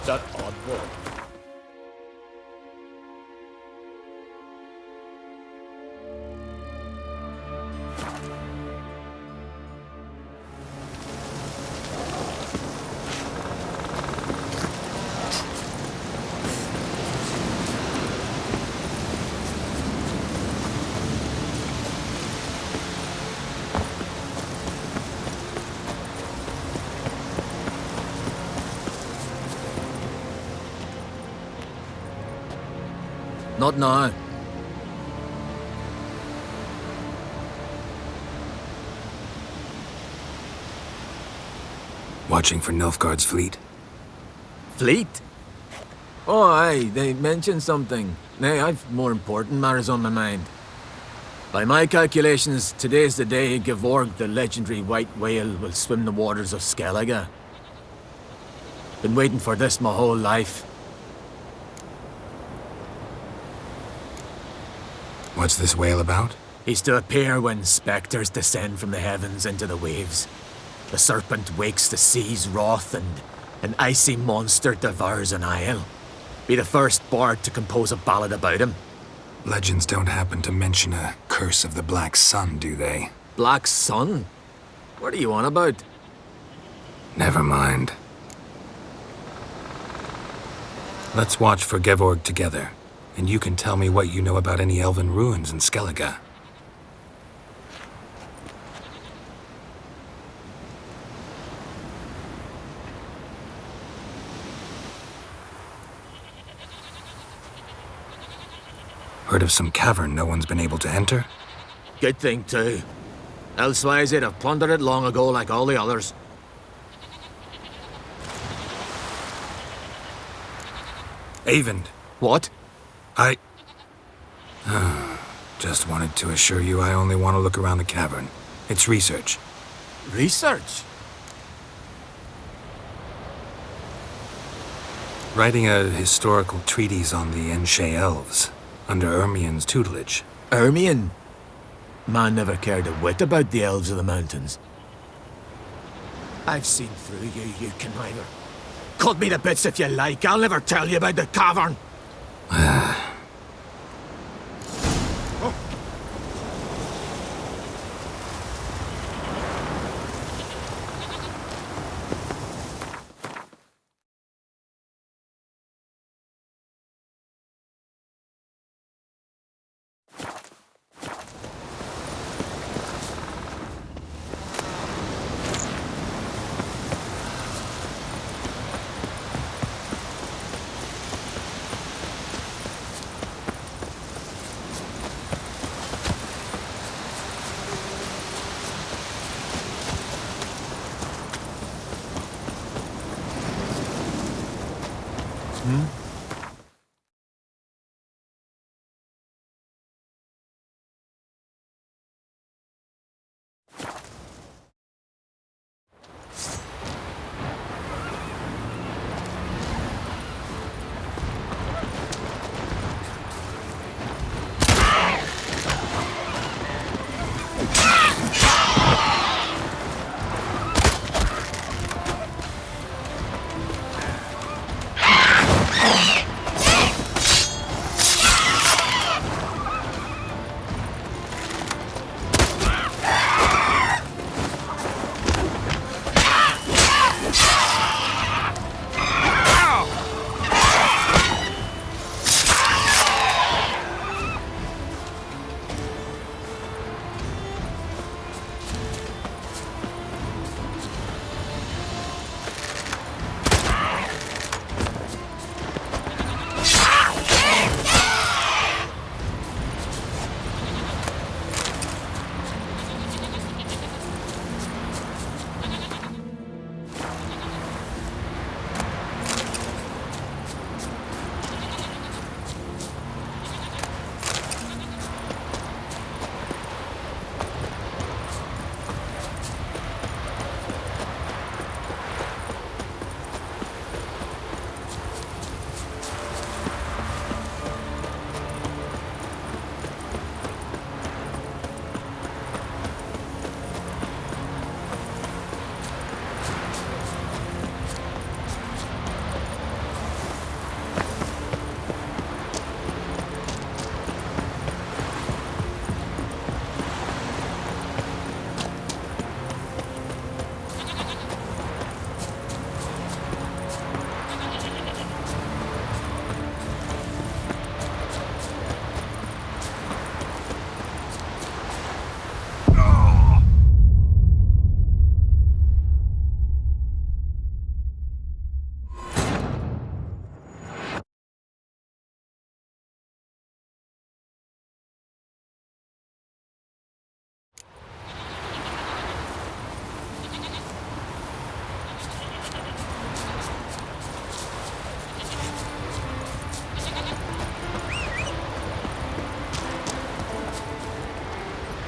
E: That odd boy.
V: Not now.
G: Watching for Nilfgaard's fleet.
V: Fleet? Oh, aye, they mentioned something. Nay, I've more important matters on my mind. By my calculations, today's the day Gevorg, the legendary white whale, will swim the waters of Skellige. Been waiting for this my whole life.
G: What's this whale about?
V: He's to appear when spectres descend from the heavens into the waves. The serpent wakes the sea's wrath, and an icy monster devours an isle. Be the first bard to compose a ballad about him.
G: Legends don't happen to mention a curse of the Black Sun, do they?
V: Black Sun? What are you on about?
G: Never mind. Let's watch for Gevorg together, and you can tell me what you know about any elven ruins in Skellige. Heard of some cavern no one's been able to enter?
V: Good thing, too. Elsewise, they'd have plundered it long ago like all the others.
G: Eyvind.
V: What?
G: I... Just wanted to assure you I only want to look around the cavern. It's research.
V: Research?
G: Writing a historical treatise on the Enshe elves, under Ermien's tutelage.
V: Ermien? Man never cared a whit about the elves of the mountains. I've seen through you, you conniver. Cut me to bits if you like, I'll never tell you about the cavern!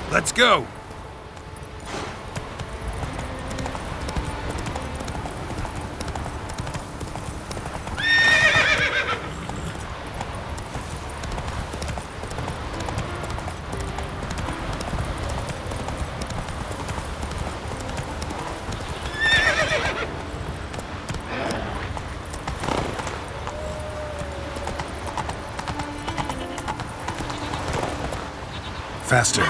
U: Let's go!
F: Faster.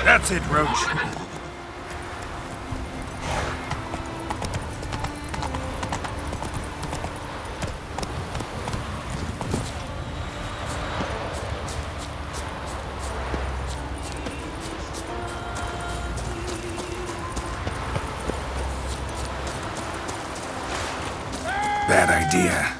U: That's it, Roach.
G: Bad idea.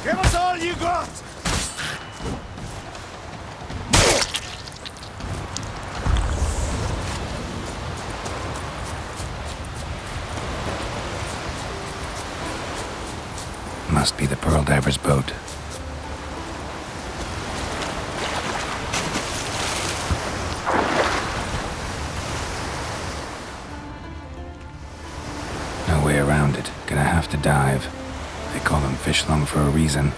J: Give us all you got!
G: Must be the Pearl Diver's boat. No way around it. Gonna have to dive. They call them fish lung for a reason.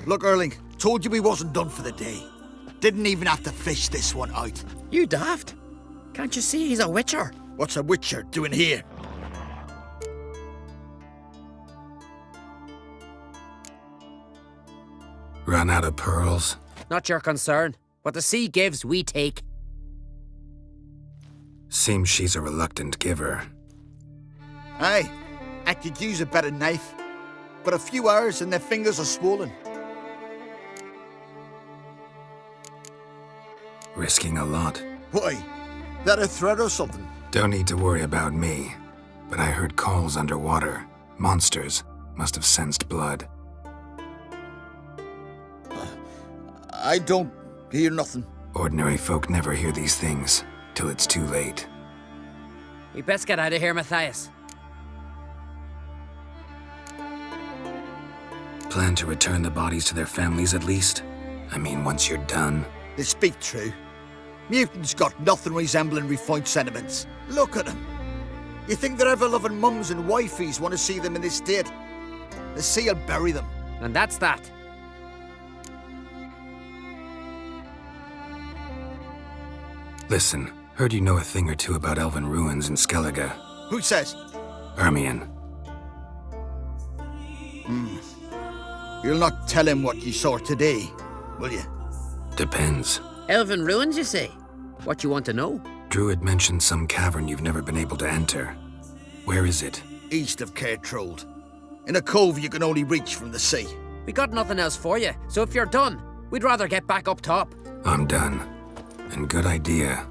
H: Look, Erling, told you we wasn't done for the day. Didn't even have to fish this one out.
E: You daft? Can't you see he's a witcher?
H: What's a witcher doing here?
G: Run out of pearls?
E: Not your concern. What the sea gives, we take.
G: Seems she's a reluctant giver.
H: Aye, I could use a better knife. But a few hours and their fingers are swollen.
G: Risking a lot.
H: Why? That a threat or something?
G: Don't need to worry about me. But I heard calls underwater. Monsters must have sensed blood.
H: I don't hear nothing.
G: Ordinary folk never hear these things, till it's too late.
E: We best get out of here, Matthias.
G: Plan to return the bodies to their families at least? I mean, once you're done.
H: They speak true. Mutants got nothing resembling refined sentiments. Look at them. You think their ever-loving mums and wifeys want to see them in this state? The sea will bury them.
B: And that's that.
G: Listen, heard you know a thing or two about elven ruins in Skellige.
H: Who says?
G: Ermion.
H: You'll not tell him what you saw today, will you?
G: Depends.
B: Elven ruins, you say? What you want to know?
G: Druid mentioned some cavern you've never been able to enter. Where is it?
H: East of Cairtrold. In a cove you can only reach from the sea.
B: We got nothing else for you, so if you're done, we'd rather get back up top.
G: I'm done. And good idea.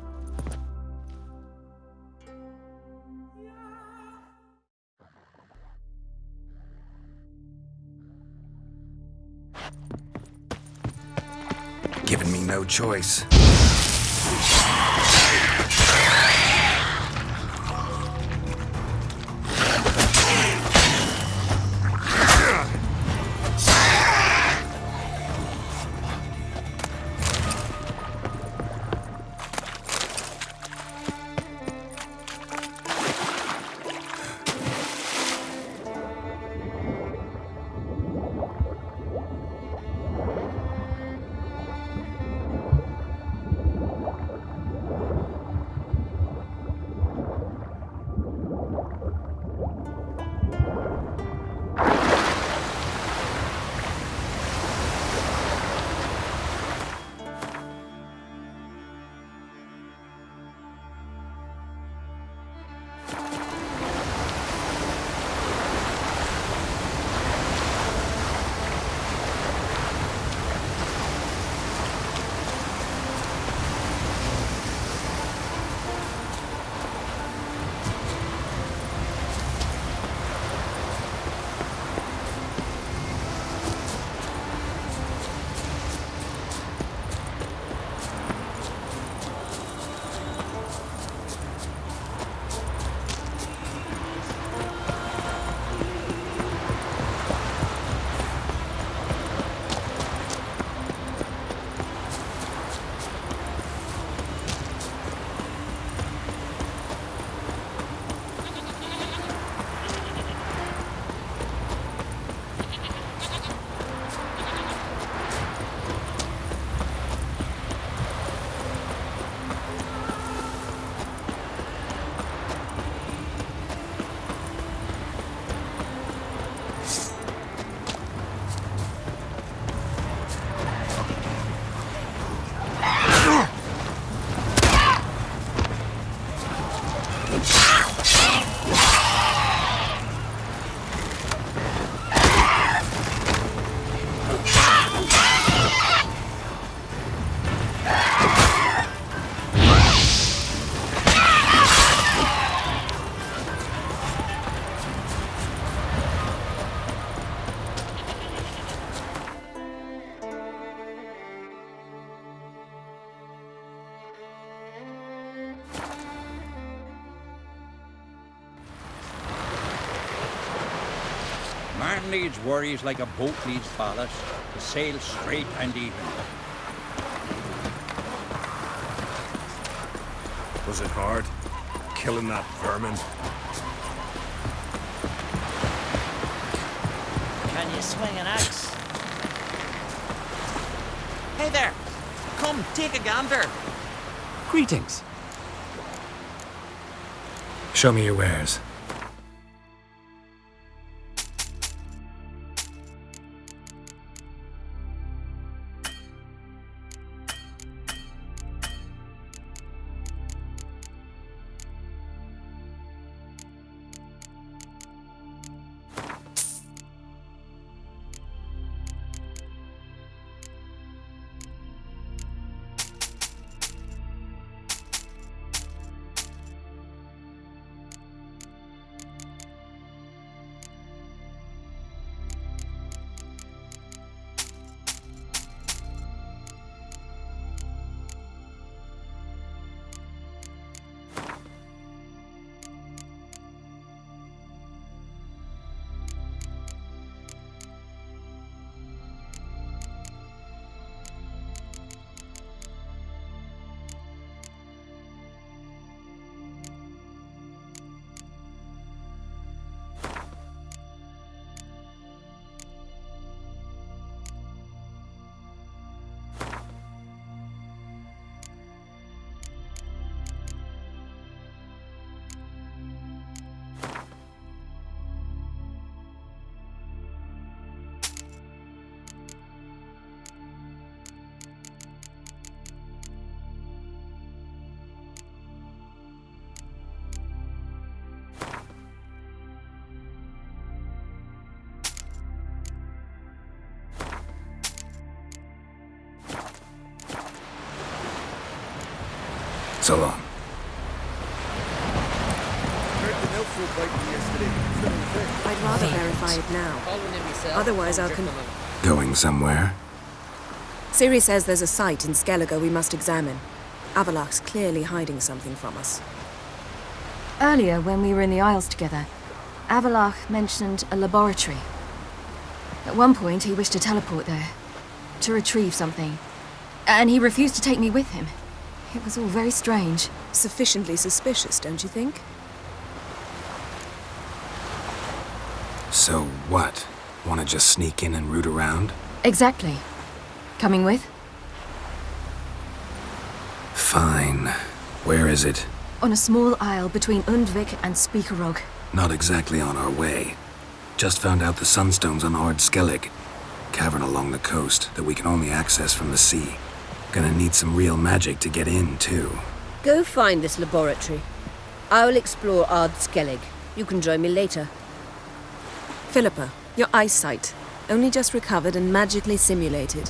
G: Giving me no choice.
P: Man needs worries like a boat needs ballast to sail straight and even.
U: Was it hard? Killing that vermin?
E: Can you swing an axe? Hey there! Come, take a gander!
B: Greetings.
G: Show me your wares. So long.
O: I'd rather verify it now. Otherwise, I'll
G: Going somewhere?
O: Ciri says there's a site in Skellige we must examine. Avalok's clearly hiding something from us.
R: Earlier, when we were in the Isles together, Avalok mentioned a laboratory. At one point, he wished to teleport there, to retrieve something. And he refused to take me with him. It was all very strange.
O: Sufficiently suspicious, don't you think?
G: So what? Wanna just sneak in and root around?
R: Exactly. Coming with?
G: Fine. Where is it?
R: On a small isle between Undvik and Speakerog.
G: Not exactly on our way. Just found out the sunstone's on Ard Skellig. Cavern along the coast that we can only access from the sea. Gonna need some real magic to get in, too.
K: Go find this laboratory. I will explore Ard Skellig. You can join me later.
O: Philippa, your eyesight. Only just recovered and magically simulated.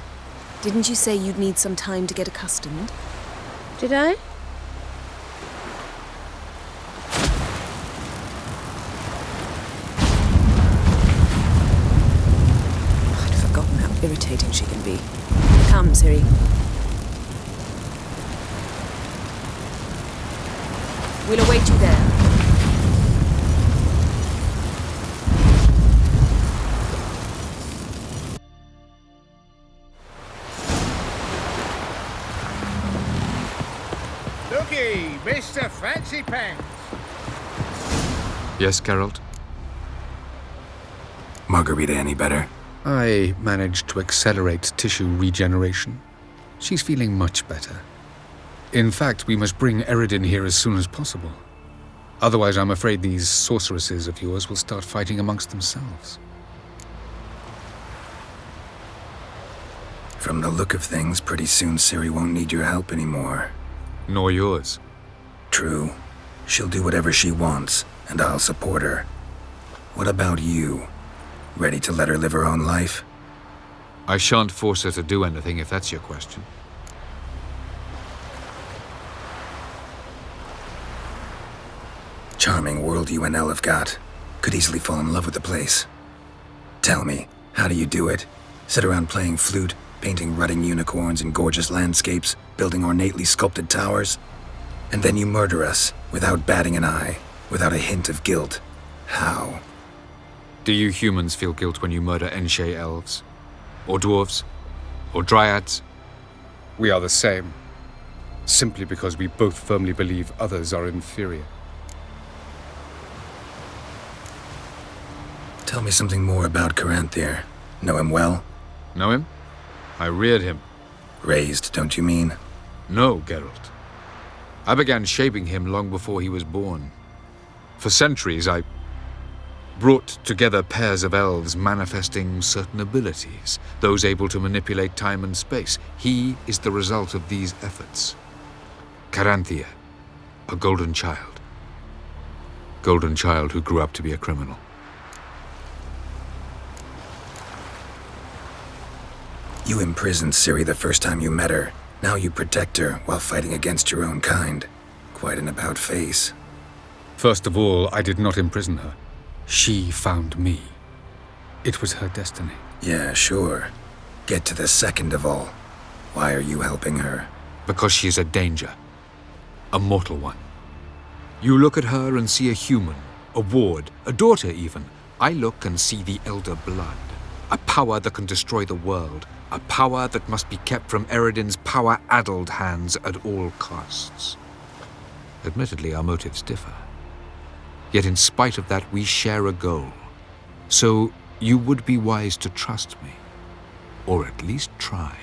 O: Didn't you say you'd need some time to get accustomed?
K: Did I?
O: I'd forgotten how irritating she can be. Come, Ciri. We'll await you there.
J: Looky, Mr. Fancy Pants.
L: Yes, Geralt?
G: Margarita any better?
B: I managed to accelerate tissue regeneration. She's feeling much better. In fact, we must bring Eredin here as soon as possible. Otherwise, I'm afraid these sorceresses of yours will start fighting amongst themselves.
G: From the look of things, pretty soon Ciri won't need your help anymore.
L: Nor yours.
G: True. She'll do whatever she wants, and I'll support her. What about you? Ready to let her live her own life?
L: I shan't force her to do anything, if that's your question.
G: Charming world you and Elle have got. Could easily fall in love with the place. Tell me, how do you do it? Sit around playing flute, painting rutting unicorns in gorgeous landscapes, building ornately sculpted towers? And then you murder us, without batting an eye, without a hint of guilt. How?
L: Do you humans feel guilt when you murder Enshe elves? Or dwarves? Or dryads?
B: We are the same. Simply because we both firmly believe others are inferior.
G: Tell me something more about Caranthir. Know him well?
L: Know him? I reared him.
G: Raised, don't you mean?
L: No, Geralt. I began shaping him long before he was born. For centuries, I brought together pairs of elves manifesting certain abilities, those able to manipulate time and space. He is the result of these efforts. Caranthir, a golden child. Golden child who grew up to be a criminal.
G: You imprisoned Ciri the first time you met her. Now you protect her while fighting against your own kind. Quite an about face.
B: First of all, I did not imprison her. She found me. It was her destiny.
G: Yeah, sure. Get to the second of all. Why are you helping her?
L: Because she is a danger. A mortal one. You look at her and see a human, a ward, a daughter even. I look and see the Elder Blood. A power that can destroy the world. A power that must be kept from Eredin's power-addled hands at all costs. Admittedly, our motives differ. Yet in spite of that, we share a goal. So you would be wise to trust me. Or at least try.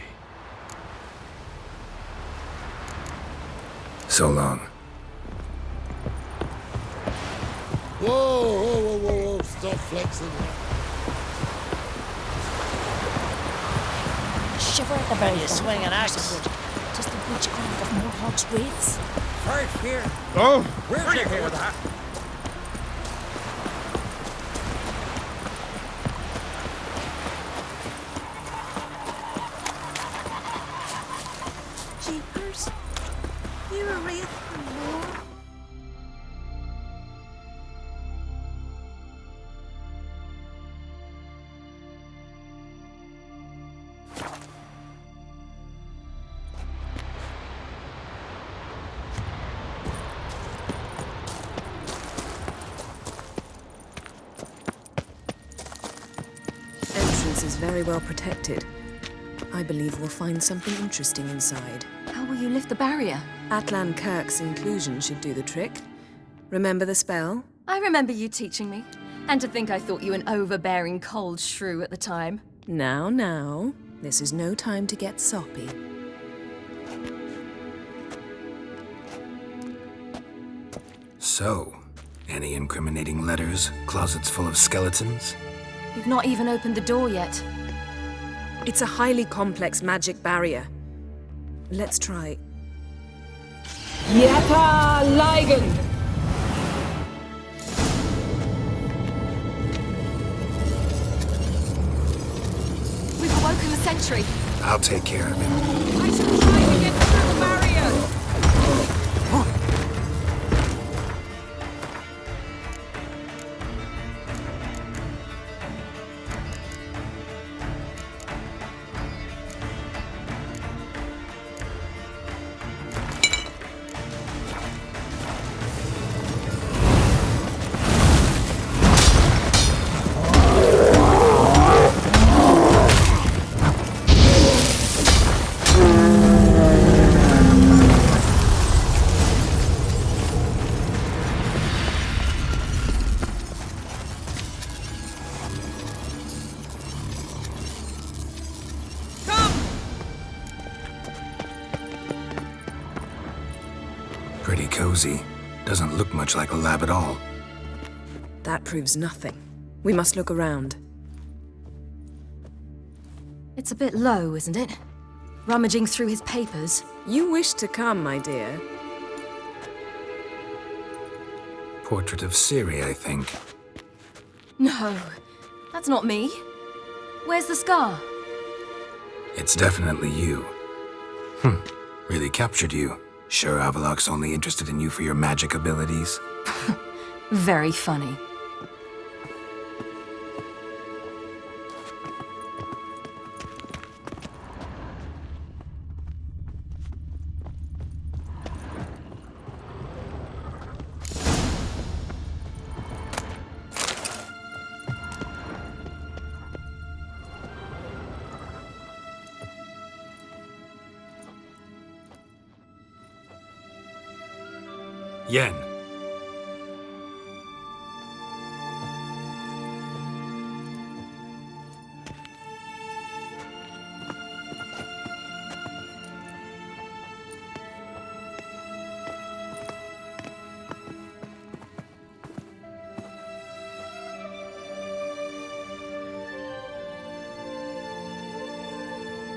G: So long.
U: Whoa, whoa, whoa, whoa, whoa, stop flexing.
M: Shiver at the very swing an axe. Just the witchcraft of Morhawk's wraiths.
P: First here.
B: Oh,
P: Where'd you hear that?
O: Jeepers. You were Entrance is very well protected. I believe we'll find something interesting inside.
R: How will you lift the barrier?
O: Atlan Kirk's inclusion should do the trick. Remember the spell?
R: I remember you teaching me. And to think I thought you an overbearing cold shrew at the time.
O: Now. This is no time to get soppy.
G: So, any incriminating letters? Closets full of skeletons?
R: You've not even opened the door yet.
O: It's a highly complex magic barrier. Let's try.
R: Yeta Ligen! We've awoken the sentry.
G: I'll take care of him.
R: I shall try to get through the barrier.
G: Pretty cozy. Doesn't look much like a lab at all.
O: That proves nothing. We must look around.
R: It's a bit low, isn't it? Rummaging through his papers.
O: You wish to come, my dear.
G: Portrait of Ciri, I think.
R: No, that's not me. Where's the scar?
G: It's definitely you. Really captured you. Sure Avalok's only interested in you for your magic abilities?
R: Very funny.
G: Yen.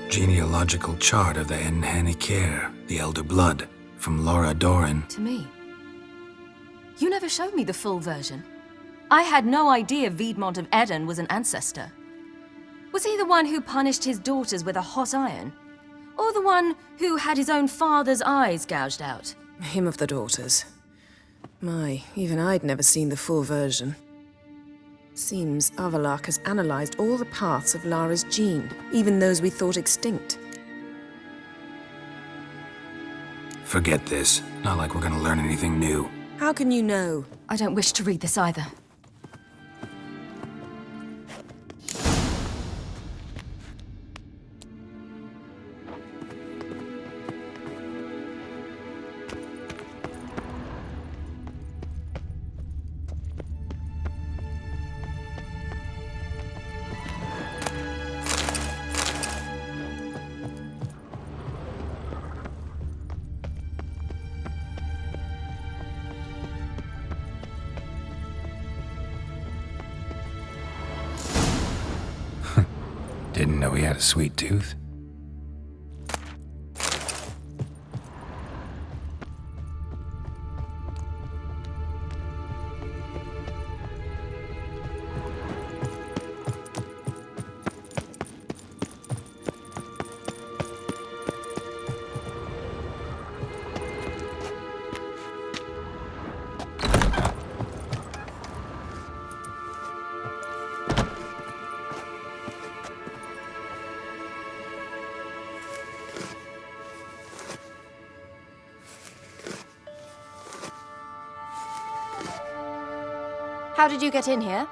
G: Genealogical chart of the Enhanikir, the Elder Blood, from Laura Doran.
R: To me. You never showed me the full version. I had no idea Viedmont of Eden was an ancestor. Was he the one who punished his daughters with a hot iron? Or the one who had his own father's eyes gouged out?
O: Him of the daughters. My, even I'd never seen the full version. Seems Avalok has analyzed all the paths of Lara's gene, even those we thought extinct.
G: Forget this. Not like we're gonna learn anything new.
O: How can you know?
R: I don't wish to read this either.
G: Didn't know he had a sweet tooth.
R: How did you get in here?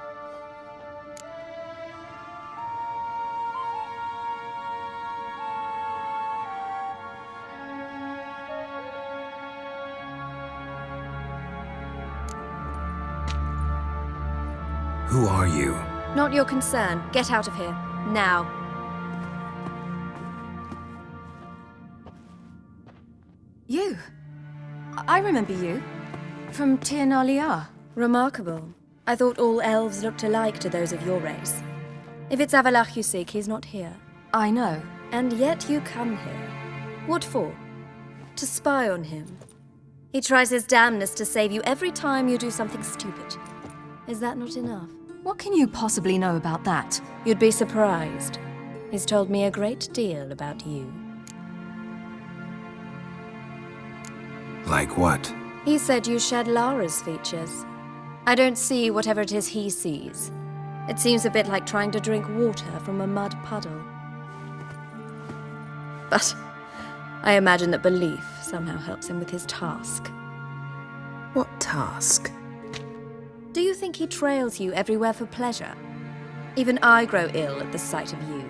G: Who are you?
R: Not your concern. Get out of here. Now. You. I remember you. From Tir na Liar.
Q: Remarkable. I thought all elves looked alike to those of your race. If it's Avalach you seek, he's not here.
R: I know.
Q: And yet you come here. What for? To spy on him. He tries his damnedest to save you every time you do something stupid. Is that not enough?
R: What can you possibly know about that?
Q: You'd be surprised. He's told me a great deal about you.
G: Like what?
Q: He said you shared Lara's features. I don't see whatever it is he sees. It seems a bit like trying to drink water from a mud puddle. But I imagine that belief somehow helps him with his task.
O: What task?
Q: Do you think he trails you everywhere for pleasure? Even I grow ill at the sight of you.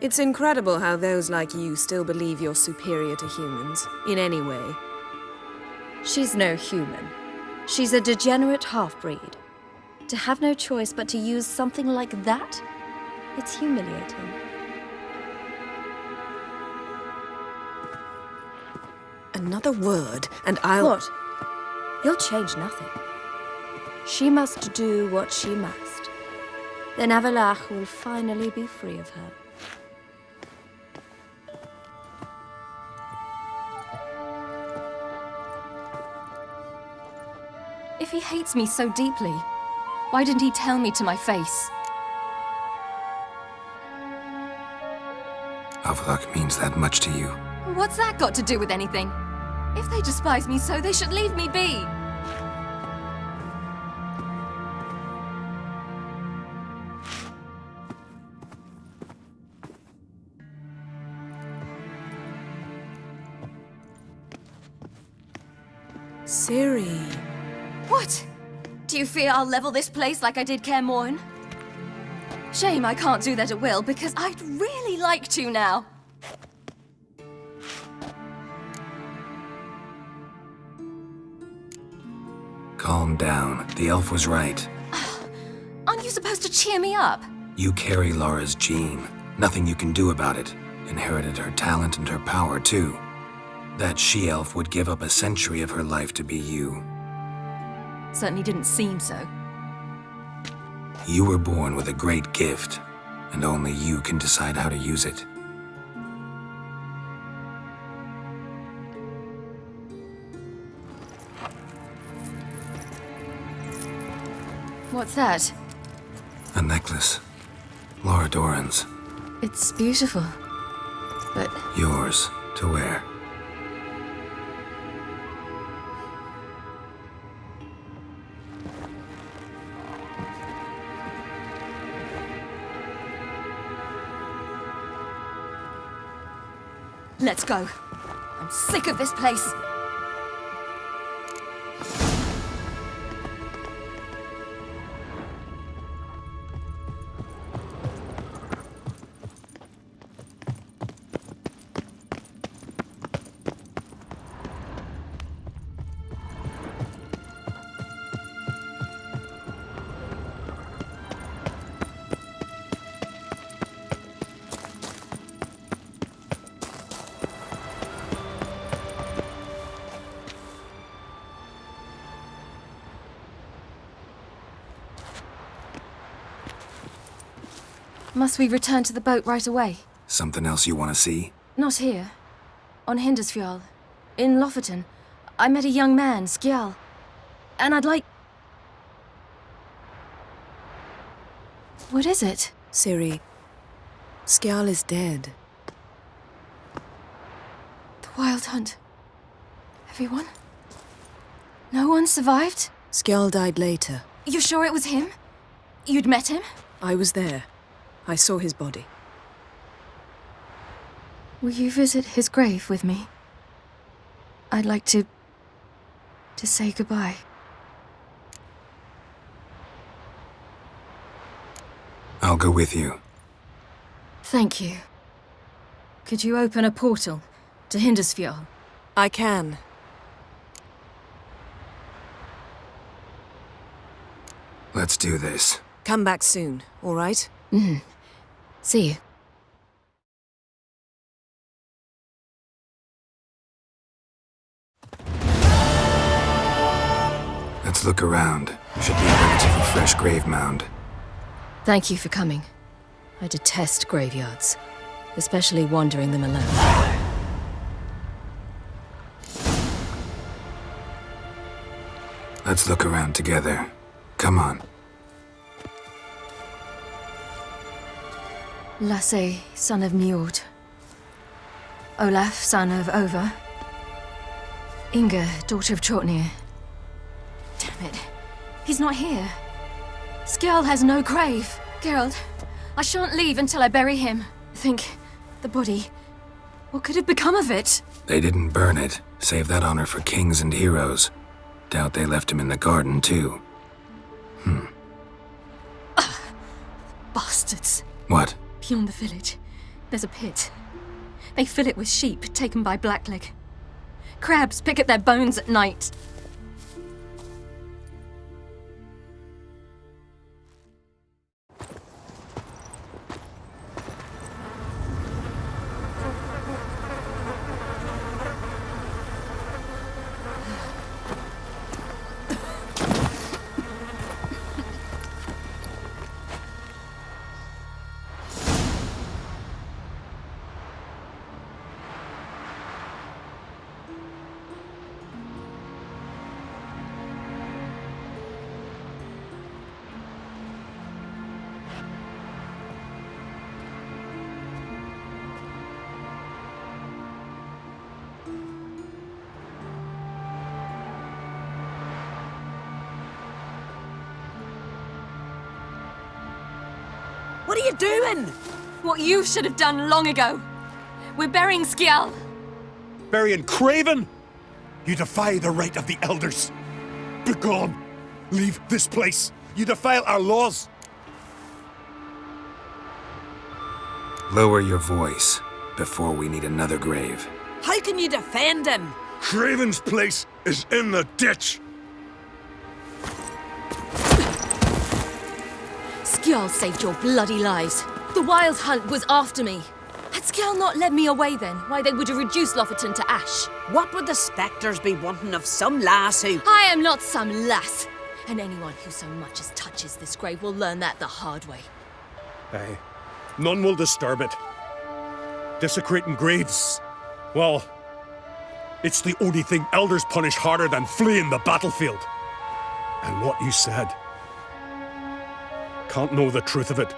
O: It's incredible how those like you still believe you're superior to humans, in any way.
Q: She's no human. She's a degenerate half-breed. To have no choice but to use something like that? It's humiliating.
O: Another word, and I'll...
Q: What? You'll change nothing. She must do what she must. Then Avalach will finally be free of her.
R: If he hates me so deeply, why didn't he tell me to my face?
G: Avalach means that much to you.
R: What's that got to do with anything? If they despise me so, they should leave me be.
O: Ciri.
R: What? Do you fear I'll level this place like I did Kaer Morhen? Shame I can't do that at will, because I'd really like to now.
G: Calm down. The elf was right.
R: Aren't you supposed to cheer me up?
G: You carry Lara's gene. Nothing you can do about it. Inherited her talent and her power, too. That she-elf would give up a century of her life to be you.
R: Certainly didn't seem so.
G: You were born with a great gift, and only you can decide how to use it.
R: What's that?
G: A necklace. Lara Doran's.
R: It's beautiful, but...
G: Yours to wear.
R: Let's go. I'm sick of this place. Must we return to the boat right away?
G: Something else you want to see?
R: Not here. On Hindersfjall. In Lofoten. I met a young man, Skjal. And I'd like... What is it?
O: Ciri. Skjal is dead.
R: The Wild Hunt. Everyone? No one survived?
O: Skjal died later.
R: You sure it was him? You'd met him?
O: I was there. I saw his body.
R: Will you visit his grave with me? I'd like to say goodbye.
G: I'll go with you.
R: Thank you. Could you open a portal to Hindersfjord?
O: I can.
G: Let's do this.
O: Come back soon, all right?
R: See you.
G: Let's look around. Should be a relatively fresh grave mound.
R: Thank you for coming. I detest graveyards, especially wandering them alone.
G: Let's look around together. Come on.
R: Lasse, son of Njord. Olaf, son of Over. Inga, daughter of Trotnir. Damn it. He's not here. Skjall has no grave. Geralt, I shan't leave until I bury him. Think, the body. What could have become of it?
G: They didn't burn it. Save that honor for kings and heroes. Doubt they left him in the garden, too.
R: Bastards.
G: What?
R: Beyond the village, there's a pit. They fill it with sheep taken by Blackleg. Crabs pick at their bones at night.
K: What are you doing?
R: What you should have done long ago. We're burying Skjall.
D: Burying Craven? You defy the right of the elders. Begone! Leave this place. You defile our laws.
G: Lower your voice before we need another grave.
K: How can you defend him?
U: Craven's place is in the ditch.
R: Skjall saved your bloody lives. The Wild Hunt was after me. Had Skjall not led me away then, why they would have reduced Lofoten to ash.
K: What would the spectres be wanting of some lass who...
R: I am not some lass. And anyone who so much as touches this grave will learn that the hard way.
D: Aye. None will disturb it. Desecrating graves. Well, it's the only thing elders punish harder than fleeing the battlefield. And what you said. Can't know the truth of it.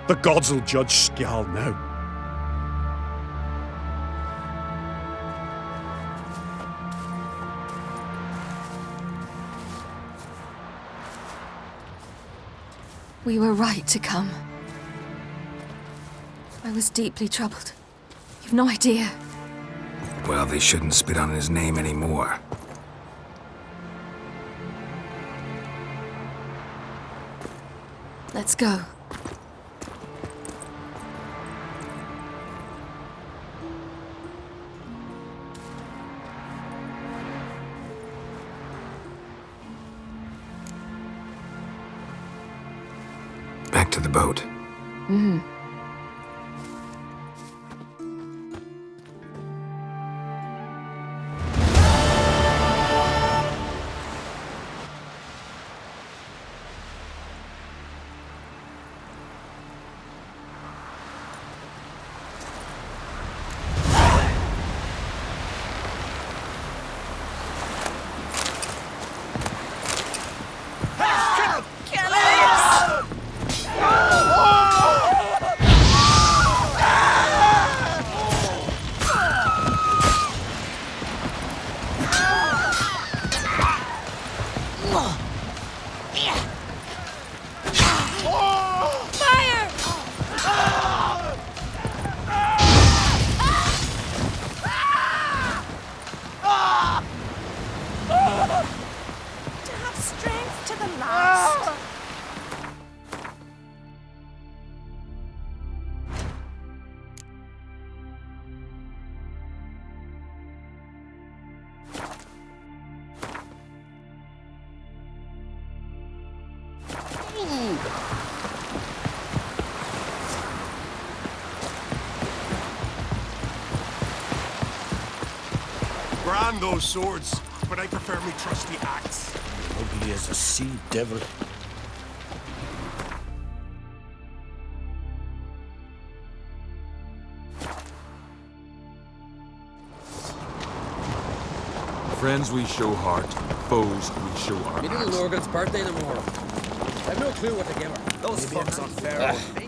D: The gods will judge Skjall now.
R: We were right to come. I was deeply troubled. You've no idea.
G: Well, they shouldn't spit on his name anymore.
R: Let's go.
G: Back to the boat.
U: Grand those swords, but I prefer me trusty axe.
A: Ugly as a sea devil.
L: Friends we show heart, foes we show our
P: Me little
L: hearts.
P: Morgan's birthday tomorrow. I've no clue what to give her.
E: Those fucks on Pharaoh.